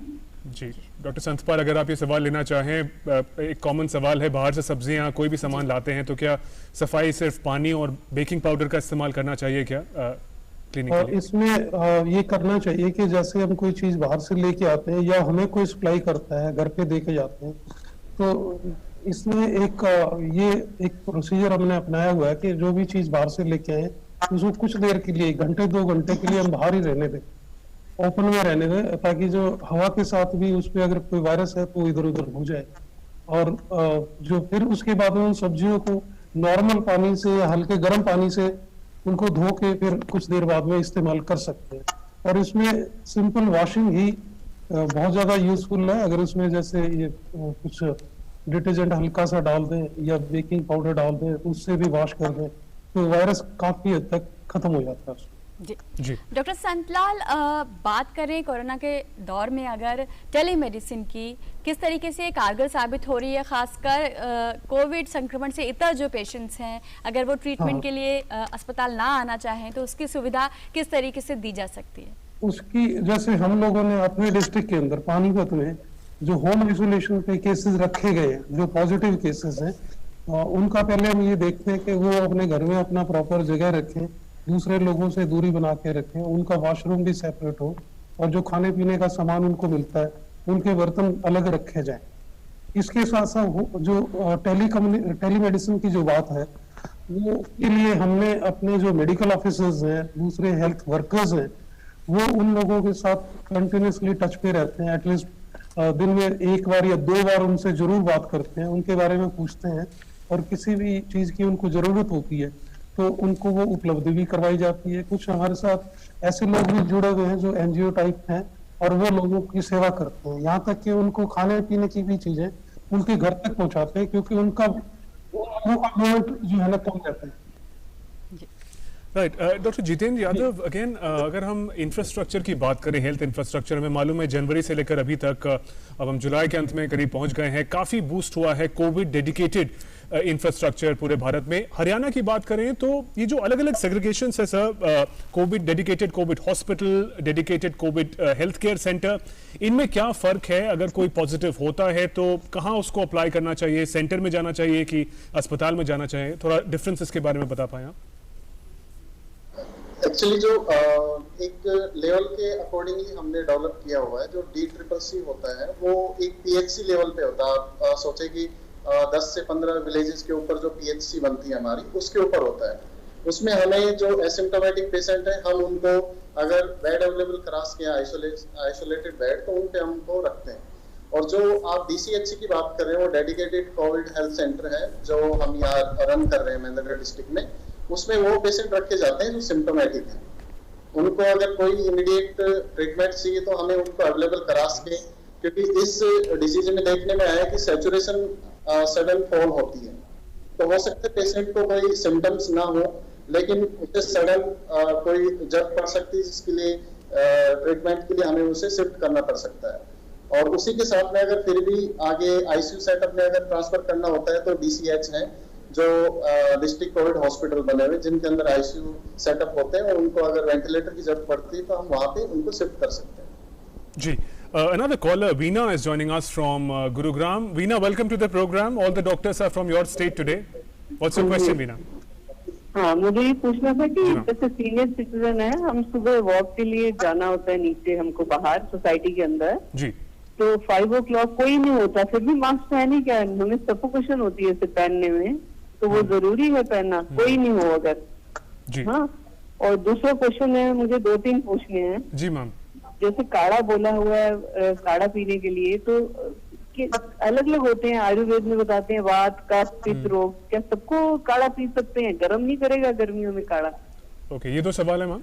जी डॉक्टर संतपाल, अगर आप ये सवाल लेना चाहें, एक कॉमन सवाल है, बाहर से सब्जियां कोई भी सामान लाते हैं तो क्या सफाई सिर्फ पानी और बेकिंग पाउडर का इस्तेमाल करना चाहिए क्या क्लिनिकली? इसमें ये करना चाहिए कि जैसे हम कोई चीज बाहर से लेके आते हैं या हमें कोई सप्लाई करता है, घर पे दे के जाते हैं, तो इसमें एक प्रोसीजर हमने अपनाया हुआ है कि जो भी चीज बाहर से लेके आए उसको कुछ देर के लिए, घंटे 2 घंटे के लिए हम बाहर ही रहने दें, ओपन में रहने दें, ताकि जो हवा के साथ भी उस पर अगर कोई वायरस है तो इधर उधर हो जाए। और जो फिर उसके बाद उन सब्जियों को नॉर्मल पानी से या हल्के गर्म पानी से उनको धो के फिर कुछ देर बाद में इस्तेमाल कर सकते हैं। और इसमें सिंपल वॉशिंग ही बहुत ज्यादा यूजफुल है। अगर उसमें जैसे ये कुछ डिटर्जेंट हल्का सा डाल दें या बेकिंग पाउडर डाल दें, उससे भी वॉश कर दें, तो वायरस काफी हद तक खत्म हो जाता है। जी डॉक्टर संतलाल, बात करें कोरोना के दौर में अगर टेलीमेडिसिन की किस तरीके से कारगर साबित हो रही है, खासकर कोविड संक्रमण से इतर जो पेशेंट्स हैं, अगर वो ट्रीटमेंट के लिए अस्पताल ना आना चाहें तो उसकी सुविधा किस तरीके से दी जा सकती है? उसकी जैसे हम लोगों ने अपने डिस्ट्रिक्ट के अंदर पानीपत में जो होम आइसोलेशन पे केसेस रखे गए हैं, जो पॉजिटिव केसेस हैं, उनका पहले हम ये देखते हैं कि वो अपने घर में अपना प्रॉपर जगह रखें, दूसरे लोगों से दूरी बना के रखें, उनका वॉशरूम भी सेपरेट हो, और जो खाने पीने का सामान उनको मिलता है उनके बर्तन अलग रखे जाएं। इसके साथ साथ जो टेलीमेडिसिन की जो बात है, वो के लिए हमने अपने जो मेडिकल ऑफिसर्स हैं, दूसरे हेल्थ वर्कर्स हैं, वो उन लोगों के साथ कंटिन्यूसली टच पे रहते हैं। एटलीस्ट दिन में 1 बार या 2 बार उनसे जरूर बात करते हैं, उनके बारे में पूछते हैं, और किसी भी चीज की उनको जरूरत होती है तो उनको वो उपलब्ध भी करवाई जाती है। कुछ हमारे साथ ऐसे लोग भी जुड़े हुए हैं जो एनजीओ टाइप हैं, और वो लोगों की सेवा करते हैं, यहाँ तक कि उनको खाने पीने की भी चीजें उनके घर तक पहुंचाते हैं, क्योंकि उनका वो जो है ना कम रहता है। Right doctor Jitendra Yadav, again अगर हम इंफ्रास्ट्रक्चर की बात करें, हेल्थ इंफ्रास्ट्रक्चर, हमें मालूम है जनवरी से लेकर अभी तक, अब हम जुलाई के अंत में करीब पहुंच गए हैं, काफ़ी बूस्ट हुआ है कोविड डेडिकेटेड इंफ्रास्ट्रक्चर पूरे भारत में। हरियाणा की बात करें तो ये जो अलग अलग सेग्रीगेशन है sir, Covid dedicated Covid hospital, dedicated Covid health care centre, इनमें क्या फ़र्क है? अगर कोई पॉजिटिव होता है तो कहाँ उसको अप्लाई करना चाहिए, सेंटर में जाना चाहिए कि अस्पताल में जाना चाहिए? थोड़ा डिफरेंस इसके बारे में बता पाएं आप? एक्चुअली जो एक लेवल के अकॉर्डिंगली हमने डेवलप किया हुआ है, जो DCCC होता है वो एक PHC लेवल पे होता है। आप सोचे कि 10 से 15 विलेजेस के ऊपर जो PHC बनती है हमारी, उसके ऊपर होता है। उसमें हमें जो एसिम्प्टोमेटिक पेशेंट है, हम उनको अगर बेड अवेलेबल करा के आइसोलेटेड बेड, तो उन पे हमको रखते हैं। और जो आप DCHC की बात कर रहे हैं, वो डेडिकेटेड कोविड हेल्थ सेंटर है जो हम यहाँ रन कर रहे हैं महेंद्रगढ़ डिस्ट्रिक्ट में। उसमें वो पेशेंट रखे जाते हैं जो सिम्टोमेटिक है, उनको अगर कोई इमीडिएट ट्रीटमेंट चाहिए तो हमें उनको अवेलेबल करा सके, क्योंकि इस डिजीज में देखने में आया कि सैचुरेशन सडन फॉल होती है। तो हो सकता है पेशेंट को कोई सिम्टम्स ना हो, लेकिन उसे सडन कोई जरूरत पड़ सकती है, जिसके लिए ट्रीटमेंट के लिए हमें उसे शिफ्ट करना पड़ सकता है। और उसी के साथ में अगर फिर भी आगे आईसीयू सेटअप में अगर ट्रांसफर करना होता है तो डीसीएच है, जो डिस्ट्रिक्ट कोविड हॉस्पिटल बने हुए जिनके अंदर आईसीयू सेटअप होते हैं, और उनको अगर वेंटिलेटर की जरूरत पड़ती है तो हम वहां पे उनको शिफ्ट कर सकते हैं। जी, another caller, Veena, is joining us from Gurugram. Veena, welcome to the program. All the doctors are from your state today. What's your question, Veena? हाँ, मुझे ये पूछना था कि जैसे सीनियर सिटीजन है, हम सुबह वॉक के लिए जाना होता है नीचे हमको बाहर सोसाइटी के अंदर जी, तो 5 o'clock कोई नहीं होता, फिर भी मास्क पहने क्या, हमें सफोकेशन होती है इसे पहनने में, तो वो जरूरी है पहनना, कोई नहीं हो अगर जी। हाँ। और दूसरा क्वेश्चन है, मुझे 2-3 पूछने हैं। जी मैम। जैसे काढ़ा बोला हुआ है काढ़ा पीने के लिए, तो अलग अलग होते हैं, आयुर्वेद में बताते हैं वात कफ पित्त रोग, क्या सबको काढ़ा पी सकते हैं? गर्म नहीं करेगा गर्मियों में काढ़ा? ओके, ये 2 सवाल है मैम।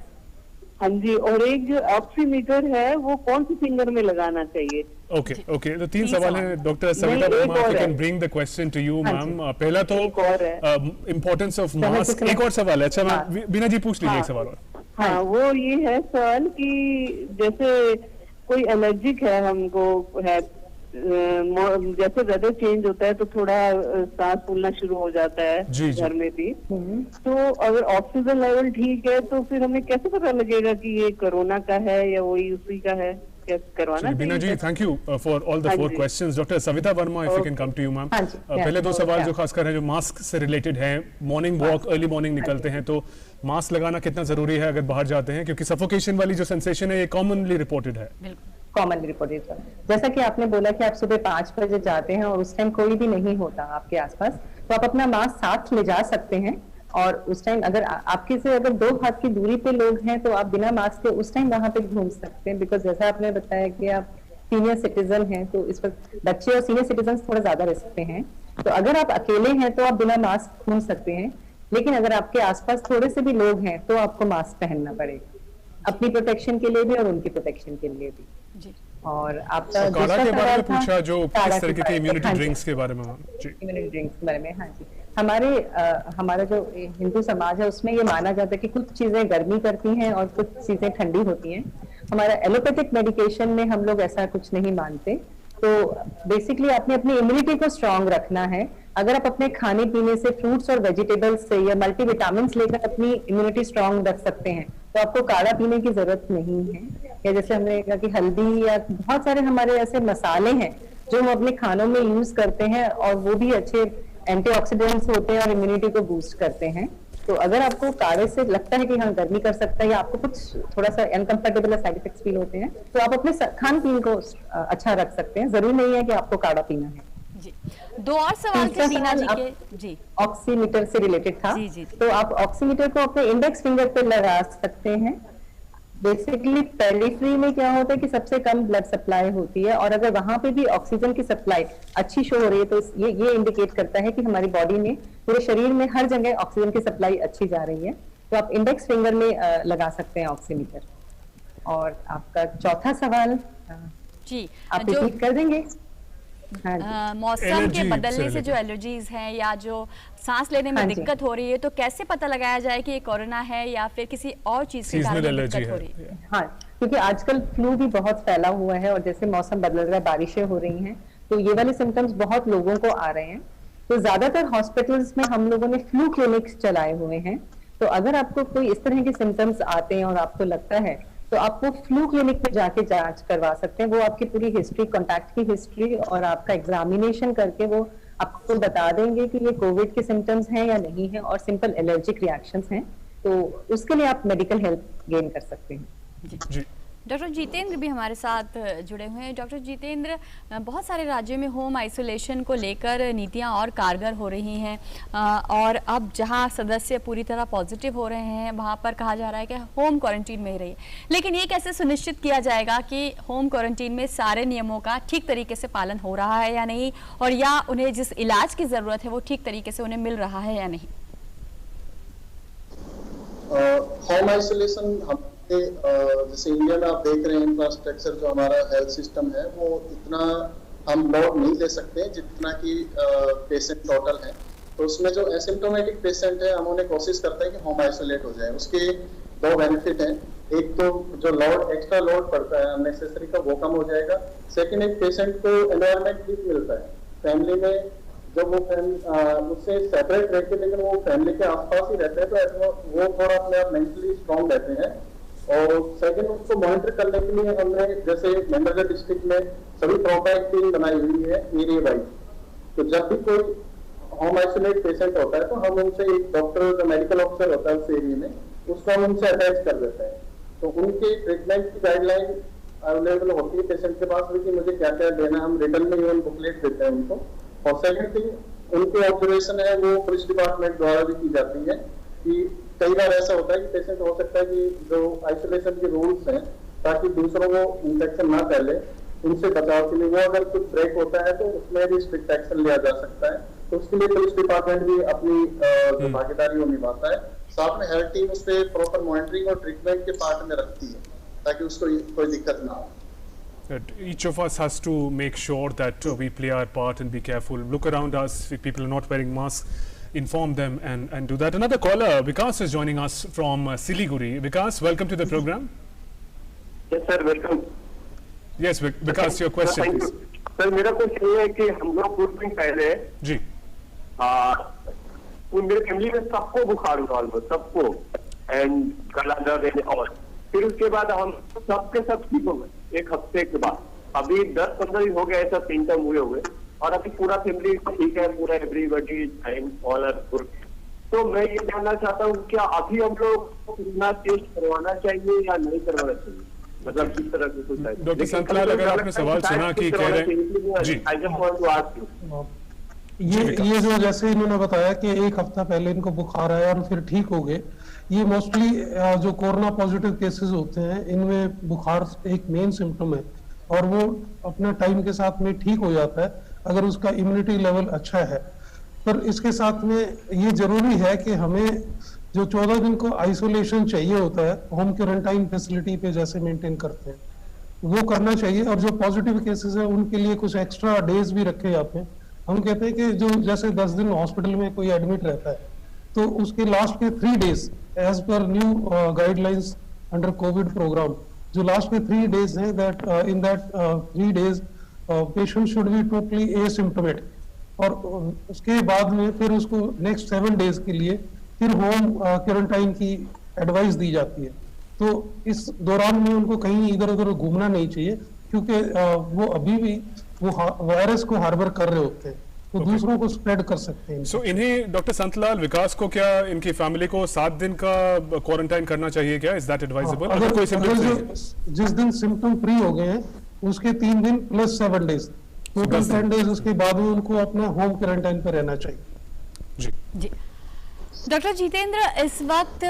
हाँ जी, और एक जो ऑक्सीमीटर है वो कौन सी फिंगर में लगाना चाहिए? ओके, तो 3 सवाल हैं doctor Savita Varma, I can bring the question to you ma'am. पहला तो इंपॉर्टेंस ऑफ मास्क, एक और सवाल है। अच्छा मैम, बीना जी पूछ लीजिए एक सवाल और। हाँ, वो ये है सवाल कि जैसे कोई एलर्जिक है, हमको है, जैसे वेदर चेंज होता है तो थोड़ा सांस फूलना शुरू हो जाता है घर में भी, तो अगर ऑक्सीजन लेवल ठीक है तो फिर हमें कैसे पता लगेगा कि ये कोरोना का है या वही उसी का है? करवाना Beena ji, thank you for all the 4 questions. Doctor Savita Verma, if you can come to you ma'am. पहले 2 सवाल जो खासकर है जो मास्क से रिलेटेड है, मॉर्निंग वॉक, अर्ली मॉर्निंग निकलते हैं तो मास्क लगाना कितना जरूरी है अगर बाहर जाते हैं, क्योंकि सफोकेशन वाली जो सेंसेशन है ये कॉमनली रिपोर्टेड है। कॉमनली रिपोर्टेड सर, जैसा कि आपने बोला कि आप सुबह 5 बजे जाते हैं और उस टाइम कोई भी नहीं होता आपके आसपास, तो आप अपना मास्क साथ ले जा सकते हैं, और उस टाइम अगर आपके से अगर 2 हाथ की दूरी पे लोग हैं तो आप बिना मास्क के उस टाइम वहां पे घूम सकते हैं, बिकॉज जैसा आपने बताया कि आप सीनियर सिटीजन हैं तो इस वक्त बच्चे और सीनियर सिटीजन थोड़ा ज्यादा रिस्क पे हैं, तो अगर आप अकेले हैं तो आप बिना मास्क घूम सकते हैं, लेकिन अगर आपके आसपास थोड़े से भी लोग हैं तो आपको मास्क पहनना पड़ेगा, अपनी प्रोटेक्शन के लिए भी और उनकी प्रोटेक्शन के लिए भी जी। और आपका काढ़ा के बारे में पूछा, जो किस तरीके के इम्यूनिटी ड्रिंक्स के बारे में जी, इम्यूनिटी ड्रिंक्स के बारे में। हाँ जी, हमारा जो हिंदू समाज है उसमें ये माना जाता है कि कुछ चीजें गर्मी करती हैं और कुछ चीजें ठंडी होती हैं। हमारा एलोपैथिक मेडिकेशन में हम लोग ऐसा कुछ नहीं मानते, तो बेसिकली आपने अपनी इम्यूनिटी को स्ट्रांग रखना है। अगर आप अपने खाने पीने से, फ्रूट्स और वेजिटेबल्स से या मल्टीविटामिन्स लेकर अपनी इम्यूनिटी स्ट्रांग रख सकते हैं, तो आपको काढ़ा पीने की जरूरत नहीं है। या जैसे हमने कहा कि हल्दी या बहुत सारे हमारे ऐसे मसाले हैं जो हम अपने खानों में यूज करते हैं और वो भी अच्छे एंटीऑक्सीडेंट्स होते हैं और इम्यूनिटी को बूस्ट करते हैं। तो अगर आपको काढ़े से लगता है कि हाँ गर्मी कर सकता है या आपको कुछ थोड़ा सा अनकंफर्टेबल साइड इफेक्ट्स फील होते हैं, तो आप अपने खान पीन को अच्छा रख सकते हैं, जरूरी नहीं है कि आपको काढ़ा पीना है जी। 2 और सवाल थे बीना जी के जी, ऑक्सीमीटर से रिलेटेड था जी। तो आप ऑक्सीमीटर को अपने इंडेक्स फिंगर पे लगा सकते हैं। बेसिकली पेरिफेरी में क्या होता है कि सबसे कम ब्लड सप्लाई होती है, और अगर वहां पे भी ऑक्सीजन की सप्लाई अच्छी शो हो रही है तो ये इंडिकेट करता है कि हमारी बॉडी में, पूरे शरीर में हर जगह ऑक्सीजन की सप्लाई अच्छी जा रही है। तो आप इंडेक्स फिंगर में लगा सकते हैं ऑक्सीमीटर। और आपका चौथा सवाल जी, आप रिपीट कर देंगे? मौसम के बदलने से जो एलर्जीज हैं या जो सांस लेने में दिक्कत हो रही है, तो कैसे पता लगाया जाए कि ये कोरोना है या फिर किसी और चीज के कारण दिक्कत हो रही है? हाँ, क्योंकि आजकल फ्लू भी बहुत फैला हुआ है और जैसे मौसम बदल रहा है, बारिशें हो रही हैं, तो ये वाले सिम्टम्स बहुत लोगों को आ रहे हैं। तो ज्यादातर हॉस्पिटल्स में हम लोगों ने फ्लू क्लिनिक्स चलाए हुए हैं। तो अगर आपको कोई इस तरह के सिम्टम्स आते हैं और आपको लगता है तो आप वो फ्लू क्लिनिक में जाके जांच करवा सकते हैं। वो आपकी पूरी हिस्ट्री, कॉन्टैक्ट की हिस्ट्री और आपका एग्जामिनेशन करके वो आपको बता देंगे कि ये कोविड के सिम्टम्स हैं या नहीं है और सिंपल एलर्जिक रिएक्शंस हैं। तो उसके लिए आप मेडिकल हेल्प गेन कर सकते हैं जी। डॉक्टर जितेंद्र भी हमारे साथ जुड़े हुए हैं। डॉक्टर जितेंद्र, बहुत सारे राज्यों में होम आइसोलेशन को लेकर नीतियां और कारगर हो रही हैं, और अब जहां सदस्य पूरी तरह पॉजिटिव हो रहे हैं वहां पर कहा जा रहा है कि होम क्वारंटीन में ही रहिए। लेकिन ये कैसे सुनिश्चित किया जाएगा कि होम क्वारंटीन में सारे नियमों का ठीक तरीके से पालन हो रहा है या नहीं, और या उन्हें जिस इलाज की ज़रूरत है वो ठीक तरीके से उन्हें मिल रहा है या नहीं? होम आइसोलेशन जैसे इंडिया में आप देख रहे हैं इंफ्रास्ट्रक्चर जो हमारा हेल्थ सिस्टम है वो इतना हम लोड नहीं ले सकते जितना कि पेशेंट टोटल है। तो उसमें जो एसिम्टोमेटिक पेशेंट है हम उन्हें कोशिश करते हैं कि होम आइसोलेट हो जाए। उसके दो बेनिफिट हैं, एक तो जो लोड एक्स्ट्रा लोड पड़ता है अननेसेसरी का वो कम हो जाएगा। सेकंड, एक पेशेंट को एनवायरनमेंट ठीक मिलता है फैमिली में, जब वो उससे सेपरेट रहते हैं लेकिन वो फैमिली के आसपास ही रहते हैं तो वो थोड़ा अपने आप मेंटली स्ट्रॉन्ग रहते हैं। और सेकंड, उसको मॉनिटर करने के लिए हमने जैसे मेंढरगढ़ डिस्ट्रिक्ट में सभी प्रॉपर टीम बनाई हुई है एरिया वाइज। तो जब भी कोई होम आइसोलेट पेशेंट होता है तो हम उनसे एक डॉक्टर जो मेडिकल ऑफिसर होता है उस एरिया में उसको हम उनसे अटैच कर देते हैं। तो उनके ट्रीटमेंट की गाइडलाइन अवेलेबल होती है पेशेंट के पास भी कि मुझे क्या क्या देना, हम रिटर्न में इवन बुकलेट देते हैं उनको। और सेकंड थिंग, उनकी ऑब्जर्वेशन है वो पुलिस डिपार्टमेंट द्वारा भी की जाती है कि कई बार ऐसा होता है कि पेशेंट हो सकता है कि जो आइसोलेशन के रूल्स हैं ताकि दूसरों को इन्फेक्शन ना फैले उनसे बचाव के लिए वो अगर कुछ ब्रेक होता है तो उसमें भी स्ट्रिक्ट एक्शन लिया जा सकता है। तो उसके लिए पुलिस डिपार्टमेंट भी अपनी जो भागीदारी वो निभाता है। साथ में हेल्थ टीम उस पर प्रॉपर मॉनिटरिंग और ट्रीटमेंट के पार्ट में रखती है ताकि उसको कोई दिक्कत ना हो। That each of us has to make sure that we play our part and be careful. Look around us. If people are not wearing masks, inform them and do that. Another caller, Vikas, is joining us from Siliguri. Vikas, welcome to the program. Yes, sir. Welcome. Yes, Vikas, your question, please. Sir, मेरा question ये है कि हम लोग कुछ दिन पहले जी मेरे फैमिली में सबको बुखार हुआ, ऑलमोस्ट सबको, एंड गला दर्द और फिर उसके बाद हम सबके सब ठीक हो गए एक हफ्ते के बाद। अभी 10-15 दिन हो गए ऐसा सिम्टम हुए हुए और अभी पूरा फैमिली ठीक है, पूरा एवरीबॉडी ऑल आर गुड। तो मैं ये जानना चाहता हूँ क्या अभी हम लोग कोरोना टेस्ट करवाना चाहिए या नहीं करवाना चाहिए, मतलब किस तरह की कुछ है? डॉक्टर संतलाल, अगर आपने सवाल सुना कि कह रहे हैं जी, I just want to ask you ये जो जैसे इन्होंने बताया कि एक हफ्ता पहले इनको बुखार आया और फिर ठीक हो गए, ये मोस्टली जो कोरोना पॉजिटिव केसेस होते हैं इनमें बुखार एक मेन सिम्टम है और वो अपने टाइम के साथ में ठीक हो जाता है अगर उसका इम्यूनिटी लेवल अच्छा है। पर इसके साथ में ये जरूरी है कि हमें जो 14 दिन को आइसोलेशन चाहिए होता है होम क्वारंटाइन फैसिलिटी पे जैसे मेंटेन करते हैं वो करना चाहिए। और जो पॉजिटिव केसेस है उनके लिए कुछ एक्स्ट्रा डेज भी रखे जाते हैं। हम कहते हैं कि जो जैसे 10 दिन हॉस्पिटल में कोई एडमिट रहता है तो उसके लास्ट के 3 days as per new guidelines under COVID programme, जो लास्ट के 3 डेज हैं that in that 3 days patient should be totally asymptomatic और उसके बाद में फिर उसको नेक्स्ट 7 डेज के लिए फिर होम क्वारंटाइन की एडवाइस दी जाती है। तो इस दौरान में उनको कहीं इधर उधर घूमना नहीं चाहिए क्योंकि वो अभी भी वो वायरस को हार्बर कर रहे होते हैं तो दूसरों को स्प्रेड कर सकते हैं। सो इन्हें डॉक्टर संतलाल, विकास को क्या इनकी फैमिली को 7 दिन का क्वारंटाइन करना चाहिए क्या? Is that advisable? अगर कोई सिम्टम्स जिस दिन सिम्टम फ्री हो गए हैं उसके 3 दिन प्लस 7 डेज टोटल 10 डेज उसके बाद में उनको अपना होम क्वारंटाइन पर रहना चाहिए। जी जी डॉक्टर जितेंद्र, इस वक्त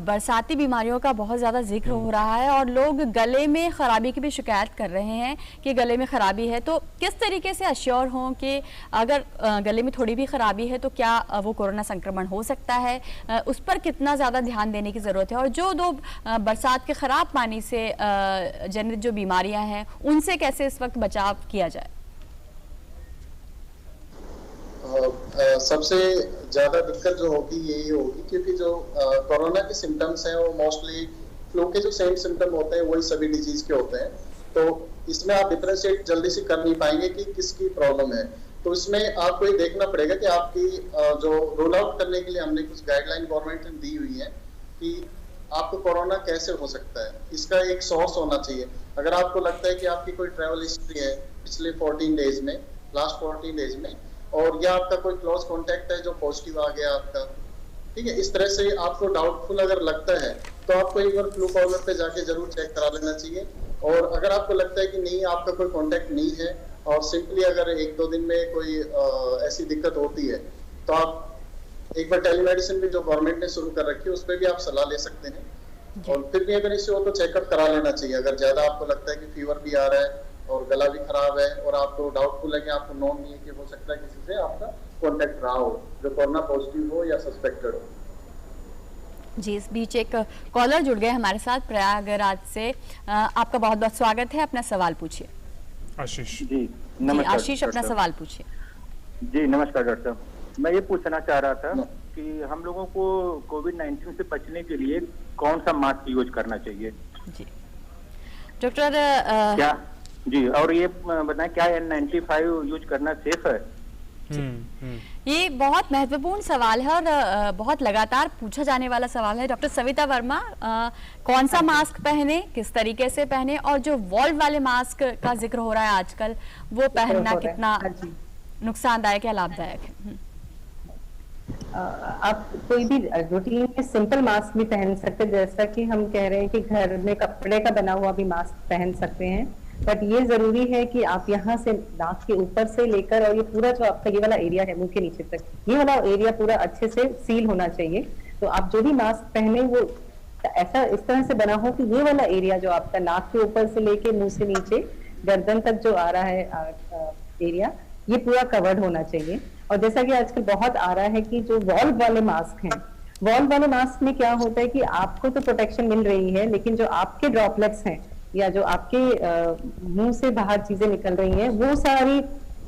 बरसाती बीमारियों का बहुत ज़्यादा जिक्र हो रहा है और लोग गले में खराबी की भी शिकायत कर रहे हैं कि गले में खराबी है, तो किस तरीके से अश्योर हों कि अगर गले में थोड़ी भी खराबी है तो क्या वो कोरोना संक्रमण हो सकता है, उस पर कितना ज़्यादा ध्यान देने की ज़रूरत है और जो दो बरसात के ख़राब पानी से जनित जो बीमारियाँ हैं उनसे कैसे इस वक्त बचाव किया जाए? सबसे ज्यादा दिक्कत जो होगी यही होगी क्योंकि जो कोरोना के सिम्टम्स हैं वो मोस्टली फ्लू के जो सेम सिम्टम होते हैं वही सभी डिजीज के होते हैं। तो इसमें आप डिफरेंशिएट जल्दी से कर नहीं पाएंगे कि किसकी प्रॉब्लम है। तो इसमें आपको ये देखना पड़ेगा कि आपकी जो रोल आउट करने के लिए हमने कुछ गाइडलाइन गवर्नमेंट ने दी हुई है कि आपको कोरोना कैसे हो सकता है, इसका एक सोर्स होना चाहिए। अगर आपको लगता है कि आपकी कोई ट्रैवल हिस्ट्री है पिछले 14 डेज में, लास्ट 14 डेज में, और या आपका कोई क्लोज कांटेक्ट है जो पॉजिटिव आ गया आपका, ठीक है, इस तरह से आपको डाउटफुल अगर लगता है तो आपको एक बार फ्लू कॉलर पे जाके जरूर चेक करा लेना चाहिए। और अगर आपको लगता है कि नहीं आपका कोई कांटेक्ट नहीं है और सिंपली अगर 1-2 दिन में कोई ऐसी दिक्कत होती है तो आप एक बार टेलीमेडिसिन भी जो गवर्नमेंट ने शुरू कर रखी है उस पर भी आप सलाह ले सकते हैं। और फिर भी अगर इश्यू हो तो चेकअप करा लेना चाहिए। अगर ज्यादा आपको लगता है कि फीवर भी आ रहा है और गला भी खराब है और आपको डाउटफुल है कि आपको नोन नहीं है कि हो सकता है किसी से आपका कांटेक्ट रहा हो जो कोरोना पॉजिटिव हो या सस्पेक्टेड हो। जी, इस बीच एक कॉलर जुड़ गए हमारे साथ प्रयागराज से। आपका बहुत बहुत स्वागत है, अपना सवाल पूछिए। आशीष जी नमस्कार। आशीष, अपना सवाल पूछिए। जी नमस्कार डॉक्टर साहब, मैं ये पूछना चाह रहा था कि हम लोगों को कोविड-19 से बचने के लिए कौन सा मास्क यूज करना चाहिए? जी डॉक्टर क्या जी, और ये बताएं क्या N95 यूज करना सेफ है? ये बहुत महत्वपूर्ण सवाल है और बहुत लगातार पूछा जाने वाला सवाल है। डॉक्टर सविता वर्मा, कौन सा मास्क पहने, किस तरीके से पहने, और जो वॉल्व वाले मास्क का जिक्र हो रहा है आजकल, वो पहनना कितना नुकसानदायक या लाभदायक है? आप कोई भी रूटीन में सिंपल मास्क भी पहन सकते हैं, जैसा कि हम कह रहे हैं कि घर में कपड़े का बना हुआ भी मास्क पहन सकते हैं। बट ये जरूरी है कि आप यहाँ से नाक के ऊपर से लेकर और ये पूरा जो आपका ये वाला एरिया है मुंह के नीचे तक, ये वाला एरिया पूरा अच्छे से सील होना चाहिए। तो आप जो भी मास्क पहने वो ऐसा इस तरह से बना हो कि ये वाला एरिया जो आपका नाक के ऊपर से लेके मुंह से नीचे गर्दन तक जो आ रहा है एरिया, ये पूरा कवर्ड होना चाहिए। और जैसा कि आजकल बहुत आ रहा है कि जो वॉल्व वाले मास्क हैं, वॉल्व वाले मास्क में क्या होता है कि आपको तो प्रोटेक्शन मिल रही है, लेकिन जो आपके ड्रॉपलेट्स हैं या जो आपके मुंह से बाहर चीजें निकल रही हैं, वो सारी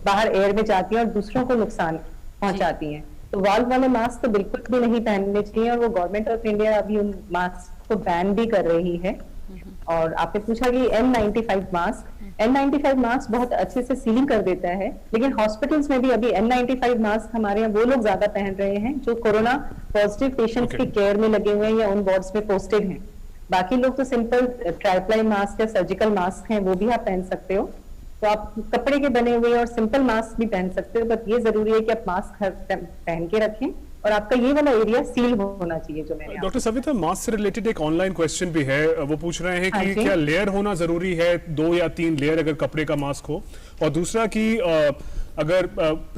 बाहर एयर में जाती हैं और दूसरों को नुकसान पहुंचाती हैं। तो वॉल्व वाले मास्क तो बिल्कुल भी नहीं पहनने चाहिए, और वो गवर्नमेंट ऑफ इंडिया अभी उन मास्क को बैन भी कर रही है। और आपने पूछा कि N95 मास्क बहुत अच्छे से सीलिंग कर देता है, लेकिन हॉस्पिटल्स में भी अभी N95 मास्क हमारे यहाँ वो लोग ज्यादा पहन रहे हैं जो कोरोना पॉजिटिव पेशेंट्स के केयर में लगे हुए हैं या उन वार्ड्स में पोस्टेड हैं। बाकी लोग तो सिंपल ट्राइप्लाई मास्क या सर्जिकल मास्क हैं, वो भी आप पहन सकते हो। तो आप कपड़े के बने हुए और सिंपल मास्क भी पहन सकते हो, बट ये जरूरी है कि आप मास्क हर पहन के रखें और आपका ये वाला एरिया सील होना चाहिए। जो मैंने डॉक्टर सविता, मास्क से रिलेटेड एक ऑनलाइन क्वेश्चन भी है, वो पूछ रहे हैं कि क्या लेयर होना जरूरी है, 2 या 3 लेयर अगर कपड़े का मास्क हो, और दूसरा कि अगर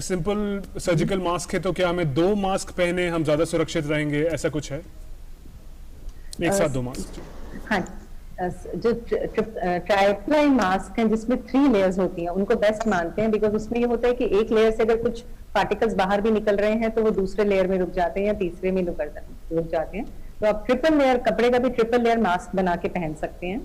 सिंपल सर्जिकल मास्क है तो क्या हमें 2 मास्क पहने हम ज्यादा सुरक्षित रहेंगे, ऐसा कुछ है? एक साथ 2 मास्क? हाँ, जो ट्राइप्लाई मास्क हैं जिसमें 3 लेयर्स होती हैं, उनको बेस्ट मानते हैं, बिकॉज उसमें ये होता है कि एक लेयर से अगर कुछ पार्टिकल्स बाहर भी निकल रहे हैं तो वो दूसरे लेयर में रुक जाते हैं या तीसरे में रुक जाते हैं। तो आप ट्रिपल लेयर कपड़े का भी ट्रिपल लेयर मास्क बना के पहन सकते हैं।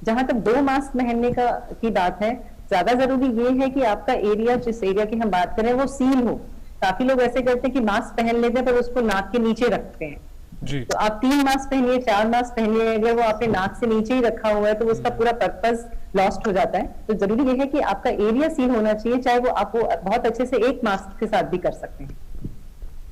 जहां तक 2 मास्क पहनने की बात है, ज्यादा जरूरी ये है कि आपका एरिया, जिस एरिया की हम बात करें, वो सील हो। काफी लोग ऐसे करते हैं कि मास्क पहन लेते हैं पर उसको नाक के नीचे रखते हैं। जी। तो आप 3 मास्क पहनिए, 4 मास्क पहनिए, अगर वो आपने नाक से नीचे ही रखा हुआ है तो उसका पूरा पर्पस लॉस्ट हो जाता है। तो जरूरी ये है कि आपका एरिया सील होना चाहिए, चाहे वो आप वो बहुत अच्छे से एक मास्क के साथ भी कर सकते हैं।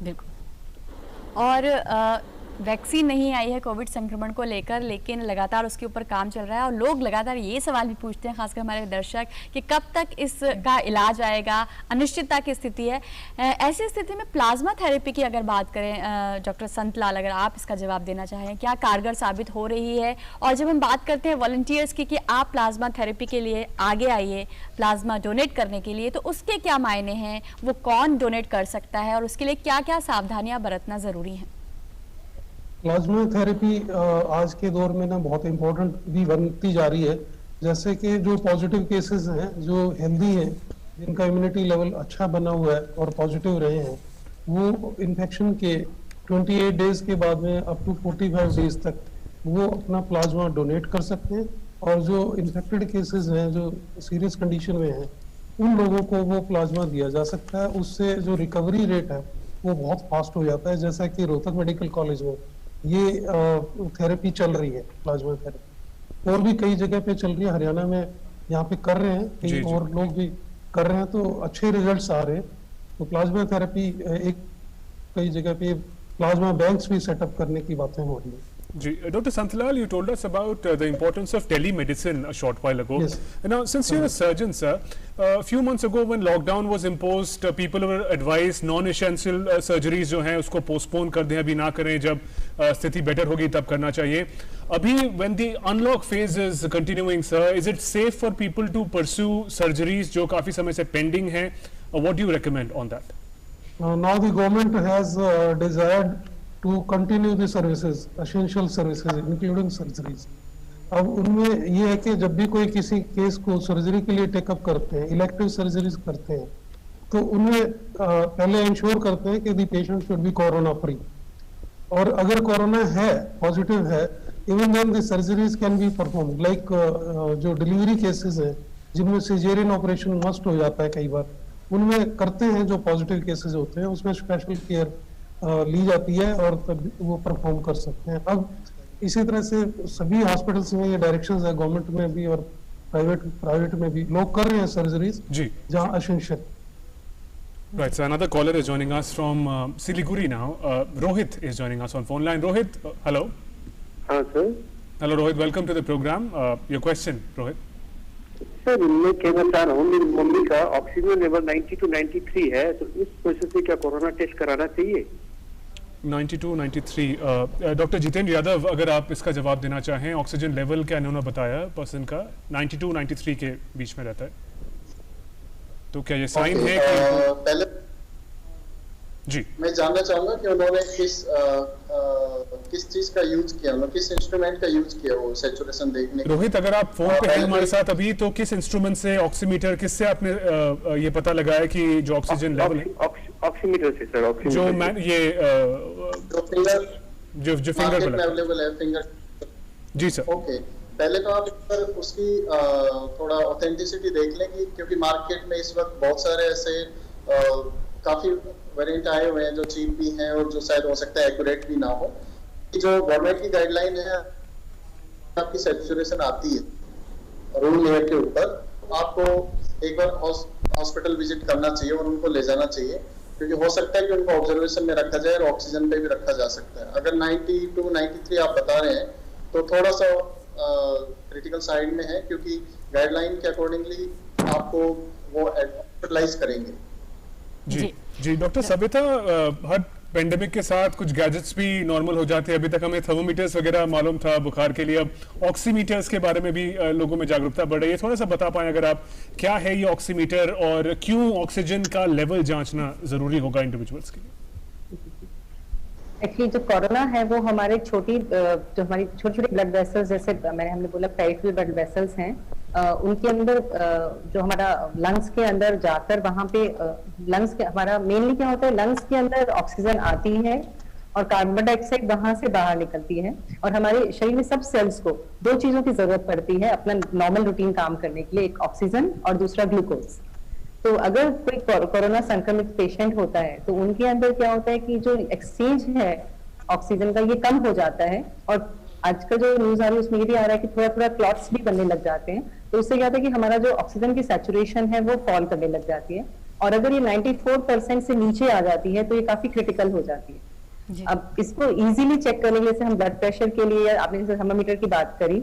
बिल्कुल। और वैक्सीन नहीं आई है कोविड संक्रमण को लेकर, लेकिन लगातार उसके ऊपर काम चल रहा है और लोग लगातार ये सवाल भी पूछते हैं, खासकर हमारे दर्शक, कि कब तक इसका इलाज आएगा। अनिश्चितता की स्थिति है। ऐसी स्थिति में प्लाज्मा थेरेपी की अगर बात करें, डॉक्टर संतलाल, अगर आप इसका जवाब देना चाहें, क्या कारगर साबित हो रही है? और जब हम बात करते हैं वॉलंटियर्स की कि आप प्लाज्मा थेरेपी के लिए आगे आइए, प्लाज्मा डोनेट करने के लिए, तो उसके क्या मायने हैं? वो कौन डोनेट कर सकता है और उसके लिए क्या क्या सावधानियां बरतना जरूरी है? प्लाज्मा थेरेपी आज के दौर में ना बहुत इम्पोर्टेंट भी बनती जा रही है। जैसे कि जो पॉजिटिव केसेस हैं, जो हेल्दी हैं, जिनका इम्यूनिटी लेवल अच्छा बना हुआ है और पॉजिटिव रहे हैं, वो इन्फेक्शन के 28 डेज के बाद में अप टू 45 डेज तक वो अपना प्लाज्मा डोनेट कर सकते हैं। और जो इन्फेक्टेड केसेस हैं, जो सीरियस कंडीशन में हैं, उन लोगों को वो प्लाज्मा दिया जा सकता है। उससे जो रिकवरी रेट है वो बहुत फास्ट हो जाता है। जैसा कि रोहतक मेडिकल कॉलेज में ये थेरेपी चल रही है, प्लाज्मा थेरेपी, और भी कई जगह पे चल रही है। हरियाणा में यहाँ पे कर रहे हैं, कई और लोग भी कर रहे हैं, तो अच्छे रिजल्ट्स आ रहे हैं। तो प्लाज्मा थेरेपी एक कई जगह पे प्लाज्मा बैंक्स भी सेटअप करने की बातें हो रही है। Dr. Santlal, you told us about the importance of telemedicine a short while ago. Yes. Now, since you're a surgeon, sir, a few months ago when lockdown was imposed, people were advised non-essential surgeries जो हैं उसको postpone कर दें, अभी ना करें, जब स्थिति better होगी तब करना चाहिए। अभी when the unlock phase is continuing, sir, is it safe for people to pursue surgeries जो काफी समय से pending हैं? What do you recommend on that? Now the government has desired to continue the services, essential services, including surgeries. अब उनमें ये है कि जब भी कोई किसी केस को सर्जरी के लिए टेकअप करते हैं, इलेक्टिव सर्जरीज करते हैं, तो उनमें पहले इंश्योर करते हैं कि the patient should be corona free. और अगर कोरोना है, पॉजिटिव है, even then the surgeries can be perform, like जो डिलीवरी केसेस है जिनमें सिजेरियन ऑपरेशन मस्ट हो जाता है कई बार, उनमें करते हैं जो पॉजिटिव केसेस होते हैं, उसमें स्पेशल केयर ली जाती है और तब वो परफॉर्म कर सकते हैं। अब इसी तरह से सभी हॉस्पिटल्स में ये डायरेक्शंस है, गवर्नमेंट में भी और प्राइवेट में भी लोग कर रहे हैं सर्जरीज जी जहाँ essential. Right, so another caller is joining us from Siliguri now. Rohit is joining us on phone line. Rohit, hello. हाँ sir. Hello Rohit, welcome to the program. Your question, Rohit. Sir मैं कहना चाह रहा हूँ, मेरी mummy का oxygen level 90 to 93 है, तो इस वजह से क्या कोरोना टेस्ट कराना चाहिए? 92, 93. डॉक्टर जितेंद्र यादव, अगर आप इसका जवाब देना चाहें, ऑक्सीजन लेवल क्या इन्होंने बताया पर्सन का 92, 93 के बीच में रहता है, तो क्या ये साइन है कि पहले जी मैं जानना चाहूंगा कि उन्होंने किस चीज का यूज किया, उन्होंने किस इंस्ट्रूमेंट का यूज किया वो सैचुरेशन देखने के? रोहित, अगर आप फोन पे हैं हमारे साथ अभी, तो किस इंस्ट्रूमेंट से, ऑक्सीमीटर किससे आपने ये पता लगाया कि जो ऑक्सीजन लेवल है? ऑक्सीमीटर से सर। ऑक्सीमीटर जो ये जो फिंगर पे अवेलेबल है, फिंगर। जी सर। ओके, पहले तो आप इस पर उसकी थोड़ा ऑथेंटिसिटी देख लें, क्योंकि मार्केट में इस वक्त बहुत सारे ऐसे काफी वेरिएंट आए हुए हैं जो चीप भी हैं और जो शायद हो सकता है एक्यूरेट भी ना हो। जो गवर्नमेंट की गाइडलाइन है, आपकी सैचुरेशन आती है रूम लेयर के ऊपर, आपको एक बार हॉस्पिटल विजिट करना चाहिए और उनको ले जाना चाहिए, क्योंकि हो सकता है कि उनको ऑब्जर्वेशन में रखा जाए और ऑक्सीजन पे भी रखा जा सकता है। अगर 92, 93 आप बता रहे हैं तो थोड़ा सा क्रिटिकल साइड में है, क्योंकि गाइडलाइन के अकॉर्डिंगली आपको वो हॉस्पिटलाइज करेंगे। जी डॉक्टर सबिता, हर पेंडेमिक के साथ कुछ गैजेट्स भी नॉर्मल हो जाते हैं। अभी तक हमें थर्मोमीटर्स वगैरह मालूम था बुखार के लिए, अब ऑक्सीमीटर्स के बारे में भी लोगों में जागरूकता बढ़ रही है। थोड़ा सा बता पाएं अगर आप, क्या है ये ऑक्सीमीटर और क्यों ऑक्सीजन का लेवल जांचना जरूरी होगा इंडिविजुअल्स के लिए? एक्चुअली जो कोरोना है वो हमारे जो हमारी छोटी छोटी ब्लड वेसल्स, जैसे हमने बोला पेरिफेरल ब्लड वेसल्स हैं, उनके अंदर जो हमारा लंग्स के अंदर जाकर वहां पे लंग्स के हमारा मेनली क्या होता है, लंग्स के अंदर ऑक्सीजन आती है और कार्बन डाइऑक्साइड वहां से बाहर निकलती है, और हमारे शरीर में सब सेल्स को दो चीजों की जरूरत पड़ती है अपना नॉर्मल रूटीन काम करने के लिए, एक ऑक्सीजन और दूसरा ग्लूकोज। तो अगर कोई कोरोना संक्रमित पेशेंट होता है तो उनके अंदर क्या होता है कि जो एक्सचेंज है ऑक्सीजन का ये कम हो जाता है, और आजकल जो न्यूज आ रही है उसमें ये भी आ रहा है कि थोड़ा थोड़ा क्लॉट्स भी बनने लग जाते हैं, तो उससे क्या होता है कि हमारा जो ऑक्सीजन की सैचुरेशन है वो फॉल करने लग जाती है, और अगर ये 94% से नीचे आ जाती है तो ये काफी क्रिटिकल हो जाती है। अब इसको इजीली चेक करने के लिए, जैसे हम ब्लड प्रेशर के लिए, आपने जैसे थर्मामीटर की बात करी,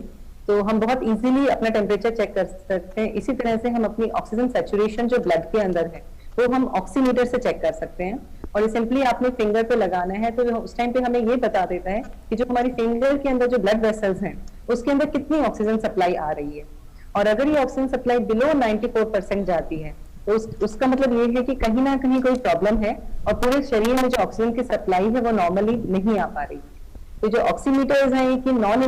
तो हम बहुत इजीली अपना टेम्परेचर चेक कर सकते हैं। इसी तरह से हम अपनी ऑक्सीजन सैचुरेशन जो ब्लड के अंदर है वो हम ऑक्सीमीटर से चेक कर सकते हैं, और ये सिंपली आपने फिंगर पे लगाना है, तो उस टाइम पे हमें ये बता देता है कि जो हमारी फिंगर के अंदर जो ब्लड वेसल्स हैं उसके अंदर कितनी ऑक्सीजन सप्लाई आ रही है, और अगर ये ऑक्सीजन सप्लाई बिलो 94% जाती है तो उसका मतलब ये है कि कहीं ना कहीं कोई प्रॉब्लम है और पूरे शरीर में जो ऑक्सीजन की सप्लाई है वो नॉर्मली नहीं आ पा रही। तो जो ऑक्सीमीटर्स हैं कि नॉन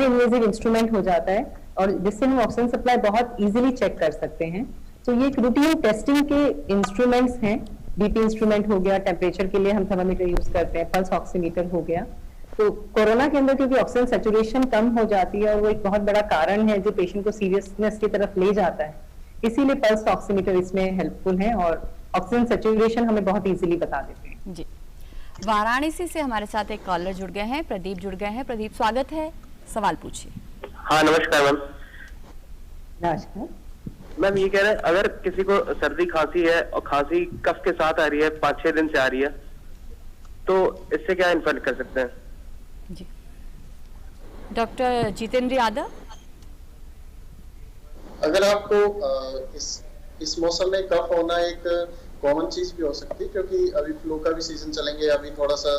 इन्वेजिव इंस्ट्रूमेंट हो जाता है, और जिससे हम ऑक्सीजन सप्लाई बहुत इजीली चेक कर सकते हैं। तो ये एक रूटीन टेस्टिंग के इंस्ट्रूमेंट्स हैं, बीपी इंस्ट्रूमेंट हो गया, टेम्परेचर के लिए हम थर्मामीटर यूज करते हैं, पल्स ऑक्सीमीटर हो गया। तो कोरोना के अंदर क्योंकि ऑक्सीजन सैचुरेशन कम हो जाती है और वो एक बहुत बड़ा कारण है जो पेशेंट को सीरियसनेस की तरफ ले जाता है, इसीलिए पल्स ऑक्सीमीटर इसमें हेल्पफुल है और ऑक्सीजन सैचुरेशन हमें बहुत इजीली बता देते हैं। जी, वाराणसी से हमारे साथ एक कॉलर जुड़ गए हैं, प्रदीप जुड़ गए हैं। प्रदीप, स्वागत है, सवाल पूछिए। हाँ नमस्कार मैम। नमस्कार मैम, ये कह रहे हैं अगर किसी को सर्दी खांसी है और खांसी कफ के साथ आ रही है, 5-6 दिन से आ रही है, तो इससे क्या इन्फर कर सकते हैं? जी, डॉक्टर जितेंद्र यादव। अगर आपको इस मौसम में कफ होना एक कॉमन चीज भी हो सकती है, क्योंकि अभी फ्लू का भी सीजन चलेंगे, अभी थोड़ा सा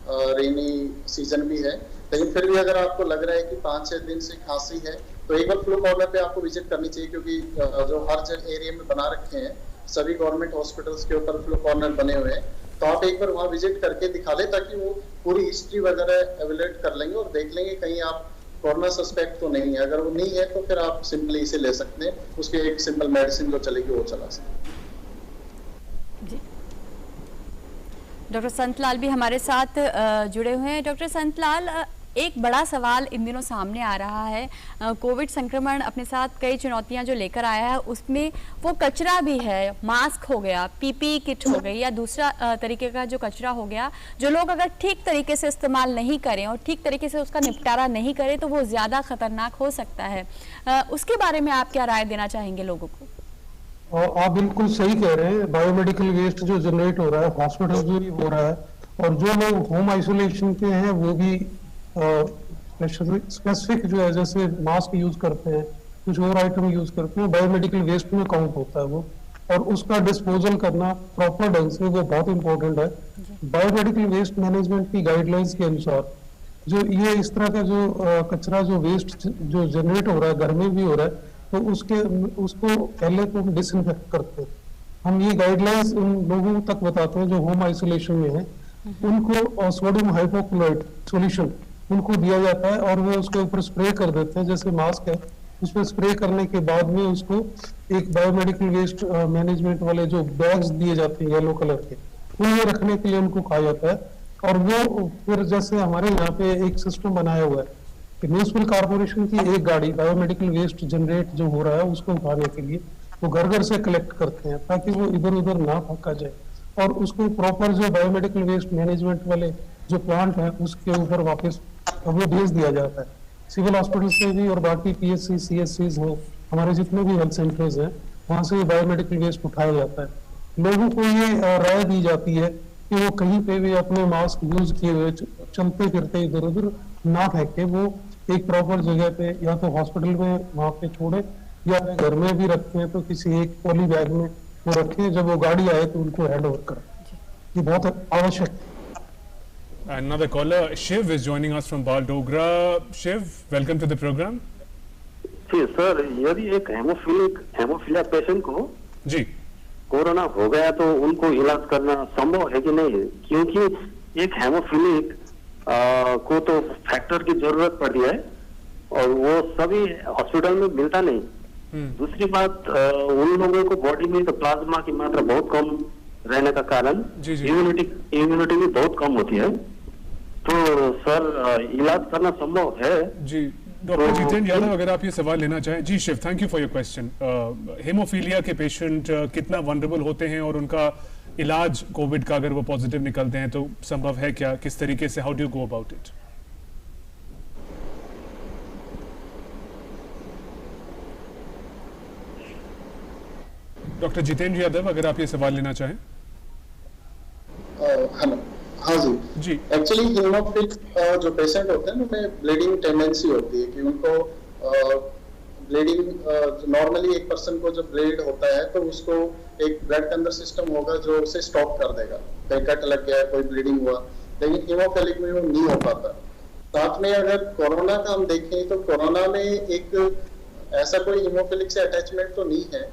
रेनी सीजन भी है, लेकिन फिर भी अगर आपको लग रहा है कि 5-6 दिन से खांसी है तो एक बार फ्लू कॉर्नर पे आपको विजिट करनी चाहिए, क्योंकि जो हर एरिया में बना रखे हैं सभी गवर्नमेंट हॉस्पिटल्स के ऊपर फ्लू कॉर्नर बने हुए हैं, तो आप एक बार वहाँ विजिट करके दिखा ले, ताकि वो पूरी हिस्ट्री वगैरह एवेल्यूएट कर लेंगे और देख लेंगे कहीं आप कोरोना सस्पेक्ट तो नहीं है। अगर वो नहीं है तो फिर आप सिंपली इसे ले सकते हैं, उसके एक सिंपल मेडिसिन जो चलेगी वो चला सकते हैं। डॉक्टर संतलाल भी हमारे साथ जुड़े हुए हैं। डॉक्टर संतलाल, एक बड़ा सवाल इन दिनों सामने आ रहा है, कोविड संक्रमण अपने साथ कई चुनौतियां जो लेकर आया है, उसमें वो कचरा भी है, मास्क हो गया, पीपीई किट हो गई या दूसरा तरीके का जो कचरा हो गया, जो लोग अगर ठीक तरीके से इस्तेमाल नहीं करें और ठीक तरीके से उसका निपटारा नहीं करें तो वो ज़्यादा खतरनाक हो सकता है। उसके बारे में आप क्या राय देना चाहेंगे लोगों को? आप बिल्कुल सही कह रहे हैं। बायोमेडिकल वेस्ट जो जनरेट हो रहा है हॉस्पिटल में भी हो रहा है, और जो लोग होम आइसोलेशन पे हैं वो भी स्पेसिफिक जो है जैसे मास्क यूज करते हैं, कुछ और आइटम यूज करते हैं, बायोमेडिकल वेस्ट में काउंट होता है वो, और उसका डिस्पोजल करना प्रॉपर ढंग से वो बहुत इंपॉर्टेंट है। बायोमेडिकल वेस्ट मैनेजमेंट की गाइडलाइंस के अनुसार जो ये इस तरह का जो कचरा जो वेस्ट जो जनरेट हो रहा है घर में भी हो रहा है, तो उसको पहले तो हम डिसइंफेक्ट करते हैं। हम ये गाइडलाइंस उन लोगों तक बताते हैं जो होम आइसोलेशन में है, उनको सोडियम हाइपोक्लोराइड सॉल्यूशन उनको दिया जाता है और वो उसके ऊपर स्प्रे कर देते हैं, जैसे मास्क है उस पर स्प्रे करने के बाद में उसको एक बायोमेडिकल वेस्ट मैनेजमेंट वाले जो बैग्स दिए जाते हैं येलो कलर के, उनमें रखने के लिए उनको कहा जाता है। और वो फिर जैसे हमारे यहाँ पे एक सिस्टम बनाया हुआ है कि म्यूनिसिपल कॉर्पोरेशन की एक गाड़ी बायोमेडिकल वेस्ट जनरेट जो हो रहा है उसको उठाने के लिए वो घर घर से कलेक्ट करते हैं ताकि वो इधर उधर ना फेंका जाए, और उसको प्रॉपर जो बायोमेडिकल वेस्ट मैनेजमेंट वाले जो प्लांट है उसके ऊपर वापस वो भेज दिया जाता है। सिविल हॉस्पिटल से भी और बाकी पीएचसी सीएचसीज हैं, हमारे जितने भी हेल्थ सेंटर्स हैं, वहां से बायोमेडिकल वेस्ट उठाया जाता है। लोगों को ये राय दी जाती है कि वो कहीं पे भी अपने मास्क यूज किए हुए चलते फिरते इधर उधर ना फेंके, वो एक प्रॉपर जगह पे या तो हॉस्पिटल में वहां पे छोड़े या घर में भी रखते हैं तो किसी एक पॉली बैग में वो रखें, जब वो गाड़ी आए तो उनको हैंड ओवर करें। ये बहुत आवश्यक है। Another caller, Shiv, is joining us from Baldogra. Shiv, welcome to the program. जी सर, यदि एक हेमोफीलिया पेशेंट को जी कोरोना हो गया तो उनको इलाज करना संभव है कि नहीं? क्योंकि एक हेमोफीलिक को तो फैक्टर की जरूरत पड़ती है और वो सभी हॉस्पिटल में मिलता नहीं। दूसरी बात, उन लोगों को बॉडी में तो प्लाज्मा की मात्रा बहुत कम रहने का कारण इम्यूनिटी भी बहुत कम होती है। तो सर, इलाज करना संभव है? जी डॉक्टर जितेंद्र यादव, अगर आप ये सवाल लेना चाहें। जी Shiv, thank you for your question. Haemophilia के पेशेंट कितना वनरेबल होते हैं और उनका इलाज कोविड का अगर वो पॉजिटिव निकलते हैं तो संभव है क्या? किस तरीके से, how do you go about it? Doctor Jitendra Yadav, अगर आप ये सवाल लेना चाहें। हाँ जी, एक्चुअली हीमोफिलिक जो पेशेंट होते हैं उनमें ब्लीडिंग टेंडेंसी होती है कि उनको ब्लीडिंग नॉर्मली एक पर्सन को जब ब्लीड होता है तो उसको एक ब्लड के अंदर सिस्टम होगा जो उसे स्टॉप कर देगा, कहीं कट लग गया, कोई ब्लीडिंग हुआ, लेकिन हीमोफिलिक में वो नहीं हो पाता। साथ में अगर कोरोना का हम देखें तो कोरोना में एक ऐसा कोई हीमोफिलिक से अटैचमेंट तो नहीं है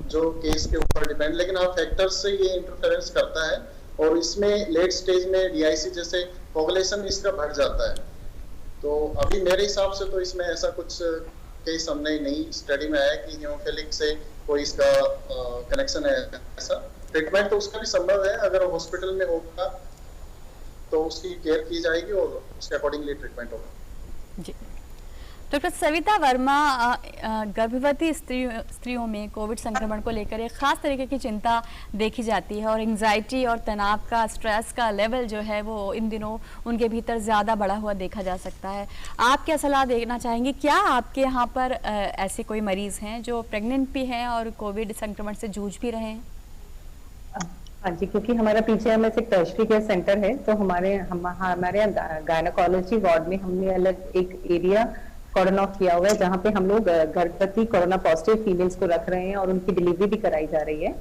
जो केस के ऊपर डिपेंड, लेकिन हाँ फैक्टर्स से ये इंटरफेरेंस करता है और इसमें लेट स्टेज में डीआईसी जैसे कोगुलेशन इसका बढ़ जाता है। तो अभी मेरे हिसाब से तो इसमें ऐसा कुछ केस हमने नहीं स्टडी में आया कि हीमोफिलिक से कोई इसका कनेक्शन है। ऐसा ट्रीटमेंट तो उसका भी संभव है, अगर हॉस्पिटल में होगा तो उसकी केयर की जाएगी और उसके अकॉर्डिंगली ट्रीटमेंट होगा। जी डॉक्टर सविता वर्मा, गर्भवती स्त्रियों में कोविड संक्रमण को लेकर एक खास तरीके की चिंता देखी जाती है और एंजाइटी और तनाव का, स्ट्रेस का लेवल जो है वो इन दिनों उनके भीतर ज़्यादा बढ़ा हुआ देखा जा सकता है। आप क्या सलाह देना चाहेंगे? क्या आपके यहाँ पर ऐसे कोई मरीज हैं जो प्रेग्नेंट भी हैं और कोविड संक्रमण से जूझ भी रहे हैं? हाँ जी, क्योंकि हमारा पीछे में एक टर्शरी केयर सेंटर है तो हमारे गायनेकोलॉजी वार्ड में हमने अलग एक एरिया कॉर्डन ऑफ किया हुआ है जहाँ पे हम लोग गर्भवती कोरोना पॉजिटिव फीमेल्स को रख रहे हैं और उनकी डिलीवरी भी कराई जा रही है।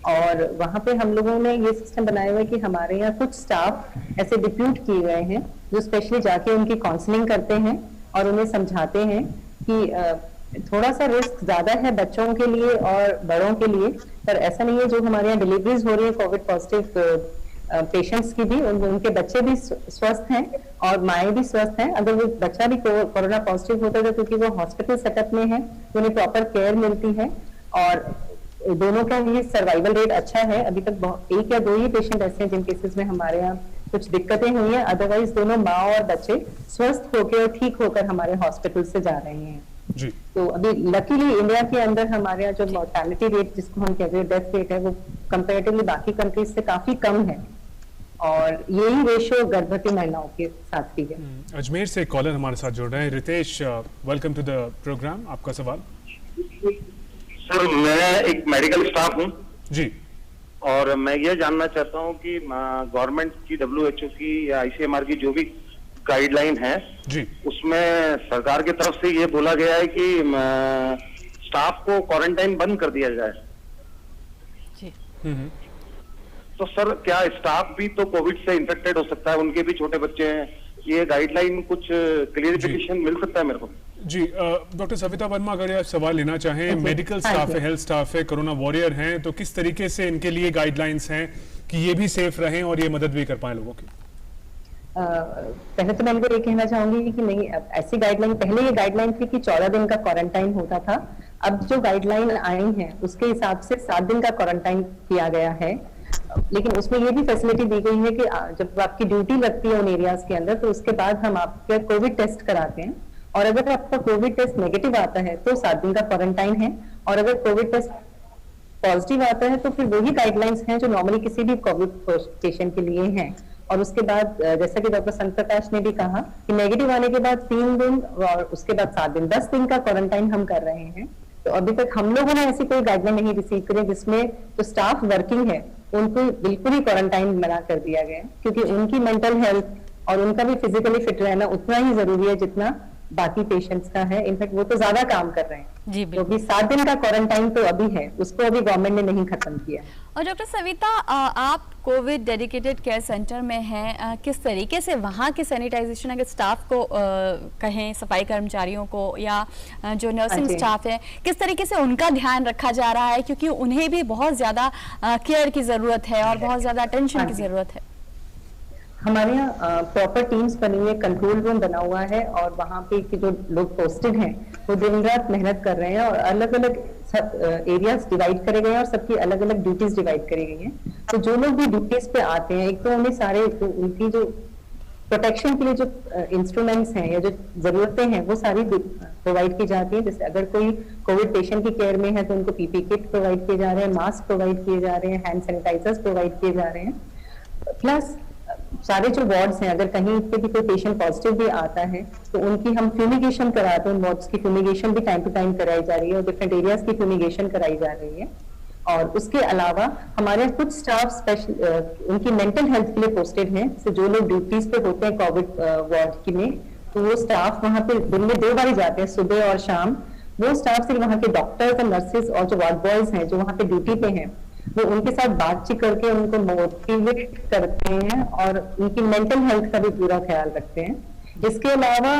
और वहाँ पे हम लोगों ने ये सिस्टम बनाया हुआ है कि हमारे यहाँ कुछ स्टाफ ऐसे डिप्यूट किए गए हैं जो स्पेशली जाके उनकी काउंसलिंग करते हैं और उन्हें समझाते हैं कि थोड़ा सा रिस्क ज्यादा है बच्चों के लिए और बड़ों के लिए, पर ऐसा नहीं है। जो हमारे यहाँ डिलीवरीज हो रही है कोविड पॉजिटिव पेशेंट्स की भी, उनके बच्चे भी स्वस्थ हैं और माएँ भी स्वस्थ हैं। अगर वो बच्चा भी कोरोना पॉजिटिव होता है क्योंकि वो हॉस्पिटल सेटअप में है तो उन्हें प्रॉपर केयर मिलती है और दोनों का ही सर्वाइवल रेट अच्छा है। अभी तक 1 या 2 ही पेशेंट ऐसे हैं जिन केसेस में हमारे यहाँ कुछ दिक्कतें हुई हैं, अदरवाइज दोनों माँ और बच्चे स्वस्थ होकर और ठीक होकर हमारे हॉस्पिटल से जा रहे हैं जी। तो अभी लकीली इंडिया के अंदर हमारे यहाँ जो मोर्टेलिटी रेट जिसको हम कहते हैं डेथ रेट है वो कंपेरेटिवली बाकी कंट्रीज से काफी कम है और यही रेशियो गर्भवती महिलाओं के साथ भी है। अजमेर से एक कॉलर हमारे साथ जुड़ रहे हैं। Ritesh, welcome to the programme, आपका सवाल। सर, मैं एक मेडिकल स्टाफ हूँ जी और मैं ये जानना चाहता हूँ कि गवर्नमेंट की WHO की या ICMR की जो भी गाइडलाइन है जी, उसमें सरकार की तरफ से ये बोला गया है कि स्टाफ को क्वारंटाइन बंद कर दिया जाए जी। तो सर क्या स्टाफ भी तो कोविड से इन्फेक्टेड हो सकता है, उनके भी छोटे बच्चे हैं, ये गाइडलाइन कुछ क्लियरिफिकेशन मिल सकता है मेरे को? जी डॉक्टर सविता वर्मा, अगर आप सवाल लेना चाहें, मेडिकल स्टाफ है, हेल्थ स्टाफ है, कोरोना वॉरियर हैं, तो किस तरीके से इनके लिए गाइडलाइंस हैं कि ये भी सेफ रहें और ये मदद भी कर पाए लोगों की? पहले तो मैं इनको ये कहना चाहूंगी कि नहीं, ऐसी गाइडलाइन, पहले ये गाइडलाइन थी कि 14 दिन का क्वारंटाइन होता था। अब जो गाइडलाइन आई है उसके हिसाब से 7 दिन का क्वारंटाइन किया गया है, लेकिन उसमें ये भी फैसिलिटी दी गई है कि जब आपकी ड्यूटी लगती है उन एरियाज के अंदर तो उसके बाद हम आपके कोविड टेस्ट कराते हैं और अगर आपका कोविड टेस्ट नेगेटिव आता है तो 7 दिन का क्वारंटाइन है और अगर कोविड टेस्ट पॉजिटिव आता है तो फिर वही गाइडलाइंस हैं जो नॉर्मली किसी भी कोविड पेशेंट के लिए हैं। और उसके बाद जैसा कि डॉक्टर संत प्रकाश ने भी कहा कि नेगेटिव आने के बाद 3 दिन और उसके बाद 7 दिन, 10 दिन का क्वारंटाइन हम कर रहे हैं। तो अभी तक हम लोगों ने ऐसी कोई गाइडलाइन नहीं रिसीव करी जिसमें जो स्टाफ वर्किंग है उनको बिल्कुल ही क्वारंटाइन मना कर दिया गया है, क्योंकि उनकी मेंटल हेल्थ और उनका भी फिजिकली फिट रहना उतना ही जरूरी है जितना बाकी पेशेंट्स का है। इनफैक्ट वो तो ज्यादा काम कर रहे हैं जी। तो अभी 7 दिन का क्वारंटाइन तो अभी है, उसको अभी गवर्नमेंट ने नहीं खत्म किया। और डॉक्टर सविता, आप कोविड डेडिकेटेड केयर सेंटर में हैं, किस तरीके से वहाँ की सैनिटाइजेशन, अगर स्टाफ को कहें, सफाई कर्मचारियों को या जो नर्सिंग स्टाफ है, किस तरीके से उनका ध्यान रखा जा रहा है, क्योंकि उन्हें भी बहुत ज्यादा केयर की जरूरत है और बहुत ज्यादा अटेंशन की जरूरत है? हमारे यहाँ प्रॉपर टीम्स बनी हुई है, कंट्रोल रूम बना हुआ है और वहाँ पे जो लोग पोस्टेड हैं वो दिन रात मेहनत कर रहे हैं और अलग अलग एरियाज डिवाइड करे गए हैं और सबकी अलग अलग ड्यूटीज डिवाइड करी गई हैं। तो जो लोग भी ड्यूटीज पे आते हैं, एक तो उन्हें सारे उनकी जो प्रोटेक्शन के लिए जो इंस्ट्रूमेंट्स हैं या जो जरूरतें हैं वो सारी प्रोवाइड की जाती है। जैसे अगर कोई कोविड पेशेंट की केयर में है तो उनको पीपी किट प्रोवाइड किए जा रहे हैं, मास्क प्रोवाइड किए जा रहे हैं, हैंड सैनिटाइजर्स प्रोवाइड किए जा रहे हैं। प्लस सारे जो वार्ड्स हैं, अगर कहीं पे भी कोई पेशेंट पॉजिटिव भी आता है तो उनकी हम फ्यूमिगेशन कराते हैं, वार्ड्स की फ्यूमिगेशन भी टाइम टू टाइम कराई जा रही है और डिफरेंट एरियाज की फ्यूमिगेशन कराई जा रही है। और उसके अलावा हमारे कुछ स्टाफ स्पेशल उनकी मेंटल हेल्थ के लिए पोस्टेड हैं, जैसे जो लोग ड्यूटीज पे होते हैं कोविड वार्ड की में, तो वो स्टाफ वहाँ पे दिन में 2 बार जाते हैं, सुबह और शाम। वो स्टाफ सिर्फ वहाँ के डॉक्टर्स और नर्सेज और जो वार्ड बॉयज हैं जो वहाँ पे ड्यूटी पे हैं वो उनके साथ बातचीत करके उनको मोटिवेट करते हैं और उनकी मेंटल हेल्थ का भी पूरा ख्याल रखते हैं। इसके अलावा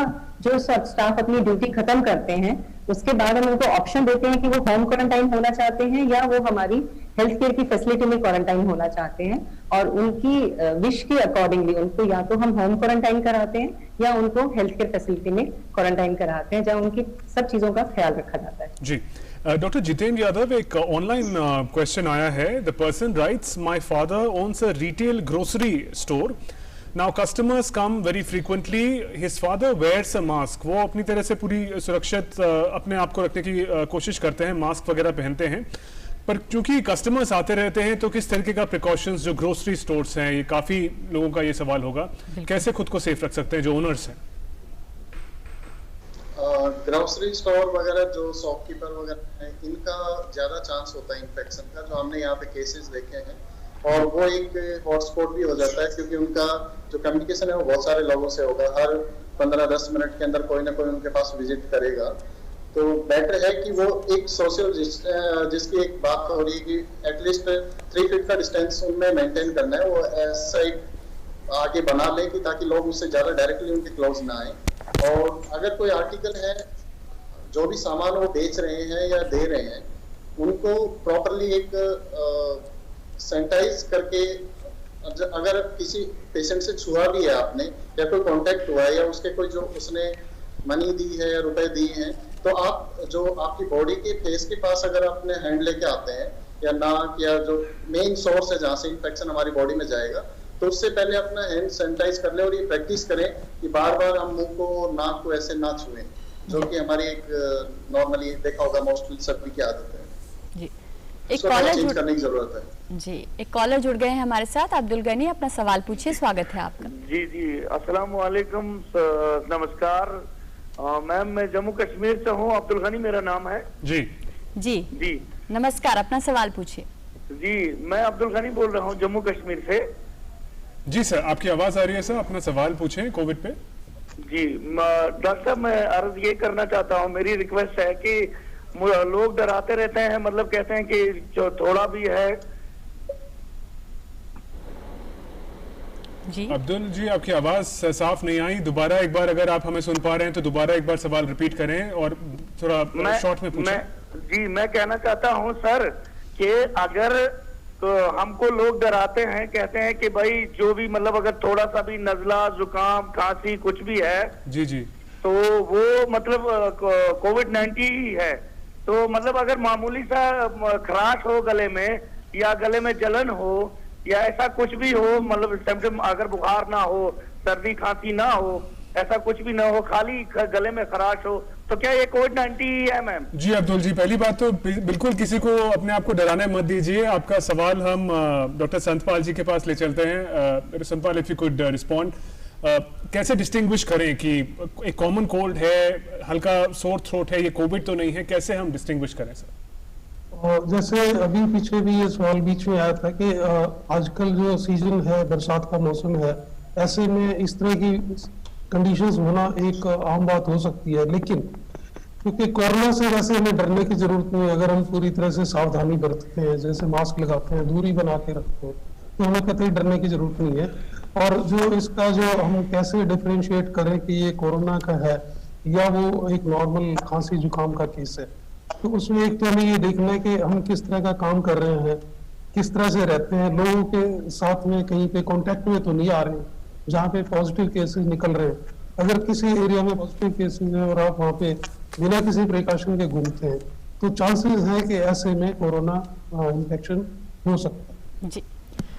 जो सब स्टाफ अपनी ड्यूटी खत्म करते हैं उसके बाद हम उनको ऑप्शन देते हैं कि वो होम क्वारंटाइन होना चाहते हैं या वो हमारी हेल्थ केयर की फैसिलिटी में क्वारंटाइन होना चाहते हैं और उनकी विश के अकॉर्डिंगली उनको या तो हम होम क्वारंटाइन कराते हैं या उनको हेल्थ केयर फैसिलिटी में क्वारंटाइन कराते हैं जहाँ उनकी सब चीजों का ख्याल रखा जाता है। जी डॉक्टर जितेंद्र यादव, एक ऑनलाइन क्वेश्चन आया है। The person writes, my father owns a retail grocery store. Now customers come very frequently, his father wears a mask. वो अपनी तरह से पूरी सुरक्षित अपने आप को रखने की कोशिश करते हैं, मास्क वगैरह पहनते हैं, पर क्योंकि कस्टमर्स आते रहते हैं तो किस तरीके का प्रिकॉशंस जो ग्रोसरी स्टोर्स हैं, ये काफी लोगों का ये सवाल होगा, कैसे खुद को सेफ रख सकते हैं जो ओनर्स हैं? ग्रोसरी स्टोर वगैरह जो शॉपकीपर वगैरह हैं, इनका ज्यादा चांस होता है इन्फेक्शन का, जो हमने यहाँ पे केसेस देखे हैं। और वो एक हॉटस्पॉट भी हो जाता है क्योंकि उनका जो कम्युनिकेशन है वो बहुत सारे लोगों से होगा, हर 15-10 मिनट के अंदर कोई ना कोई उनके पास विजिट करेगा। तो बेटर है कि वो एक सोशल जिसकी एक बात हो रही है कि एटलीस्ट 3 फीट का डिस्टेंस उनमें मेंटेन करना है, वो ऐसा एक आगे बना ले कि ताकि लोग उससे ज्यादा डायरेक्टली उनके क्लोज ना आए। और अगर कोई आर्टिकल है, जो भी सामान वो बेच रहे हैं या दे रहे हैं, उनको प्रॉपरली एक सैनिटाइज करके, अगर किसी पेशेंट से छुआ भी है आपने या कोई कांटेक्ट हुआ है या उसके कोई जो उसने मनी दी है या रुपए दिए हैं, तो आप जो आपकी बॉडी के फेस के पास अगर अपने हैंड लेके आते हैं या नाक या जो मेन सोर्स है जहाँ से इन्फेक्शन हमारी बॉडी में जाएगा, तो उससे पहले अपना हैंड सैनिटाइज कर ले और ये प्रैक्टिस करें कि बार बार हम मुंह को नाक को ऐसे ना छुएं, जो कि हमारी एक नॉर्मली देखा होगा मोस्टली सभी की आदत है जी। एक कॉलर करने की जरूरत है जी। एक कॉलर जुड़ गए हैं हमारे साथ, अब्दुल गनी, अपना सवाल पूछिए, स्वागत है आपका। जी जी, अस्सलाम वालेकुम, नमस्कार मैम, मैं जम्मू कश्मीर से हूँ, अब्दुल गनी मेरा नाम है। जी जी जी नमस्कार, अपना सवाल पूछिए। जी, मैं अब्दुल गनी बोल रहा हूँ जम्मू कश्मीर से। जी सर, आपकी आवाज आ रही है सर, अपना सवाल पूछें कोविड पे। जी डॉक्टर साहब, मैं अर्ज ये करना चाहता हूँ, मेरी रिक्वेस्ट है कि लोग डराते रहते हैं, मतलब कहते हैं कि जो थोड़ा भी है। जी अब्दुल जी, आपकी आवाज साफ नहीं आई, दोबारा एक बार अगर आप हमें सुन पा रहे हैं तो दोबारा एक बार सवाल रिपीट करें और थोड़ा शॉर्ट में पूछें। जी मैं कहना चाहता हूँ सर कि अगर तो हमको लोग डराते हैं, कहते हैं कि भाई जो भी मतलब अगर थोड़ा सा भी नजला जुकाम खांसी कुछ भी है जी जी तो वो मतलब कोविड-19 ही है। तो मतलब अगर मामूली सा खराश हो गले में या गले में जलन हो या ऐसा कुछ भी हो, मतलब सिम्टम अगर बुखार ना हो, सर्दी खांसी ना हो, ऐसा कुछ भी ना हो, खाली गले में खराश हो, तो क्या ये कोविड-19 है मैम? जी अब्दुल जी, पहली बात तो बिल्कुल किसी को अपने आप को डराने मत दीजिए। आपका सवाल हम डॉक्टर संतपाल जी के पास ले चलते हैं। Santpal, if you could respond, कैसे डिस्टिंग्विश करें कि एक कॉमन कोल्ड है, हल्का सोर थ्रोट है, ये कोविड तो नहीं है, कैसे हम डिस्टिंग्विश करें सर? जैसे अभी पीछे भी ये सवाल बीच में आया था कि आजकल जो सीजन है, बरसात का मौसम है, ऐसे में इस तरह की कंडीशंस होना एक आम बात हो सकती है, लेकिन क्योंकि कोरोना से वैसे हमें डरने की जरूरत नहीं है। अगर हम पूरी तरह से सावधानी बरतते हैं, जैसे मास्क लगाते हैं, दूरी बना के रखते हैं, तो हमें कतई डरने की जरूरत नहीं है। और जो इसका जो हम कैसे डिफरेंशिएट करें कि ये कोरोना का है या वो एक नॉर्मल खांसी जुकाम का केस है, तो उसमें एक तो हमें ये देखना है कि हम किस तरह का काम कर रहे हैं, किस तरह से रहते हैं, लोगों के साथ में कहीं पे कांटेक्ट में तो नहीं आ रहे जहाँ पे पॉजिटिव केसेस निकल रहे हैं। अगर किसी एरिया में पॉजिटिव केसेस हैं और आप वहाँ पे बिना किसी प्रिकॉशन के घूमते हैं, तो चांसेस हैं कि ऐसे में कोरोना इन्फेक्शन हो सकता है। जी।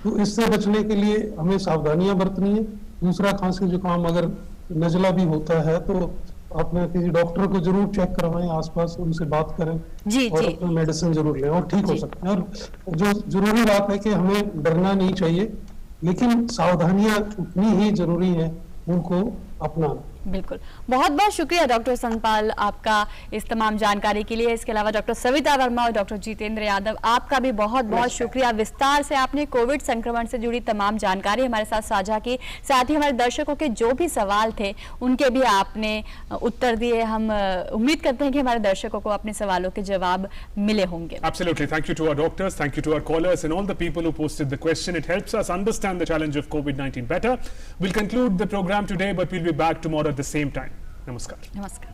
तो इससे बचने के लिए हमें सावधानियां बरतनी है। दूसरा, खांसी जुकाम अगर नजला भी होता है तो अपने किसी डॉक्टर को जरूर चेक करवाएं, आसपास उनसे बात करें और अपना मेडिसिन जरूर लें और ठीक हो सकते हैं। और जो जरूरी बात है कि हमें डरना नहीं चाहिए, लेकिन सावधानियां उतनी ही जरूरी है उनको अपनाना। बिल्कुल, बहुत बहुत शुक्रिया डॉक्टर संतपाल आपका इस तमाम जानकारी के लिए। इसके अलावा डॉक्टर सविता वर्मा और डॉक्टर जितेंद्र यादव, आपका भी बहुत बहुत शुक्रिया। विस्तार से आपने कोविड संक्रमण से जुड़ी तमाम जानकारी हमारे साथ साझा की, साथ ही हमारे दर्शकों के जो भी सवाल थे उनके भी आपने उत्तर दिए। हम उम्मीद करते हैं कि हमारे दर्शकों को अपने सवालों के जवाब मिले होंगे। Absolutely. Thank you to our doctors, thank you to our callers and all the people who posted the question. It helps us understand the challenge of COVID-19 better. We'll conclude the program today, but we'll be back tomorrow at the same time. Namaskar. Namaskar.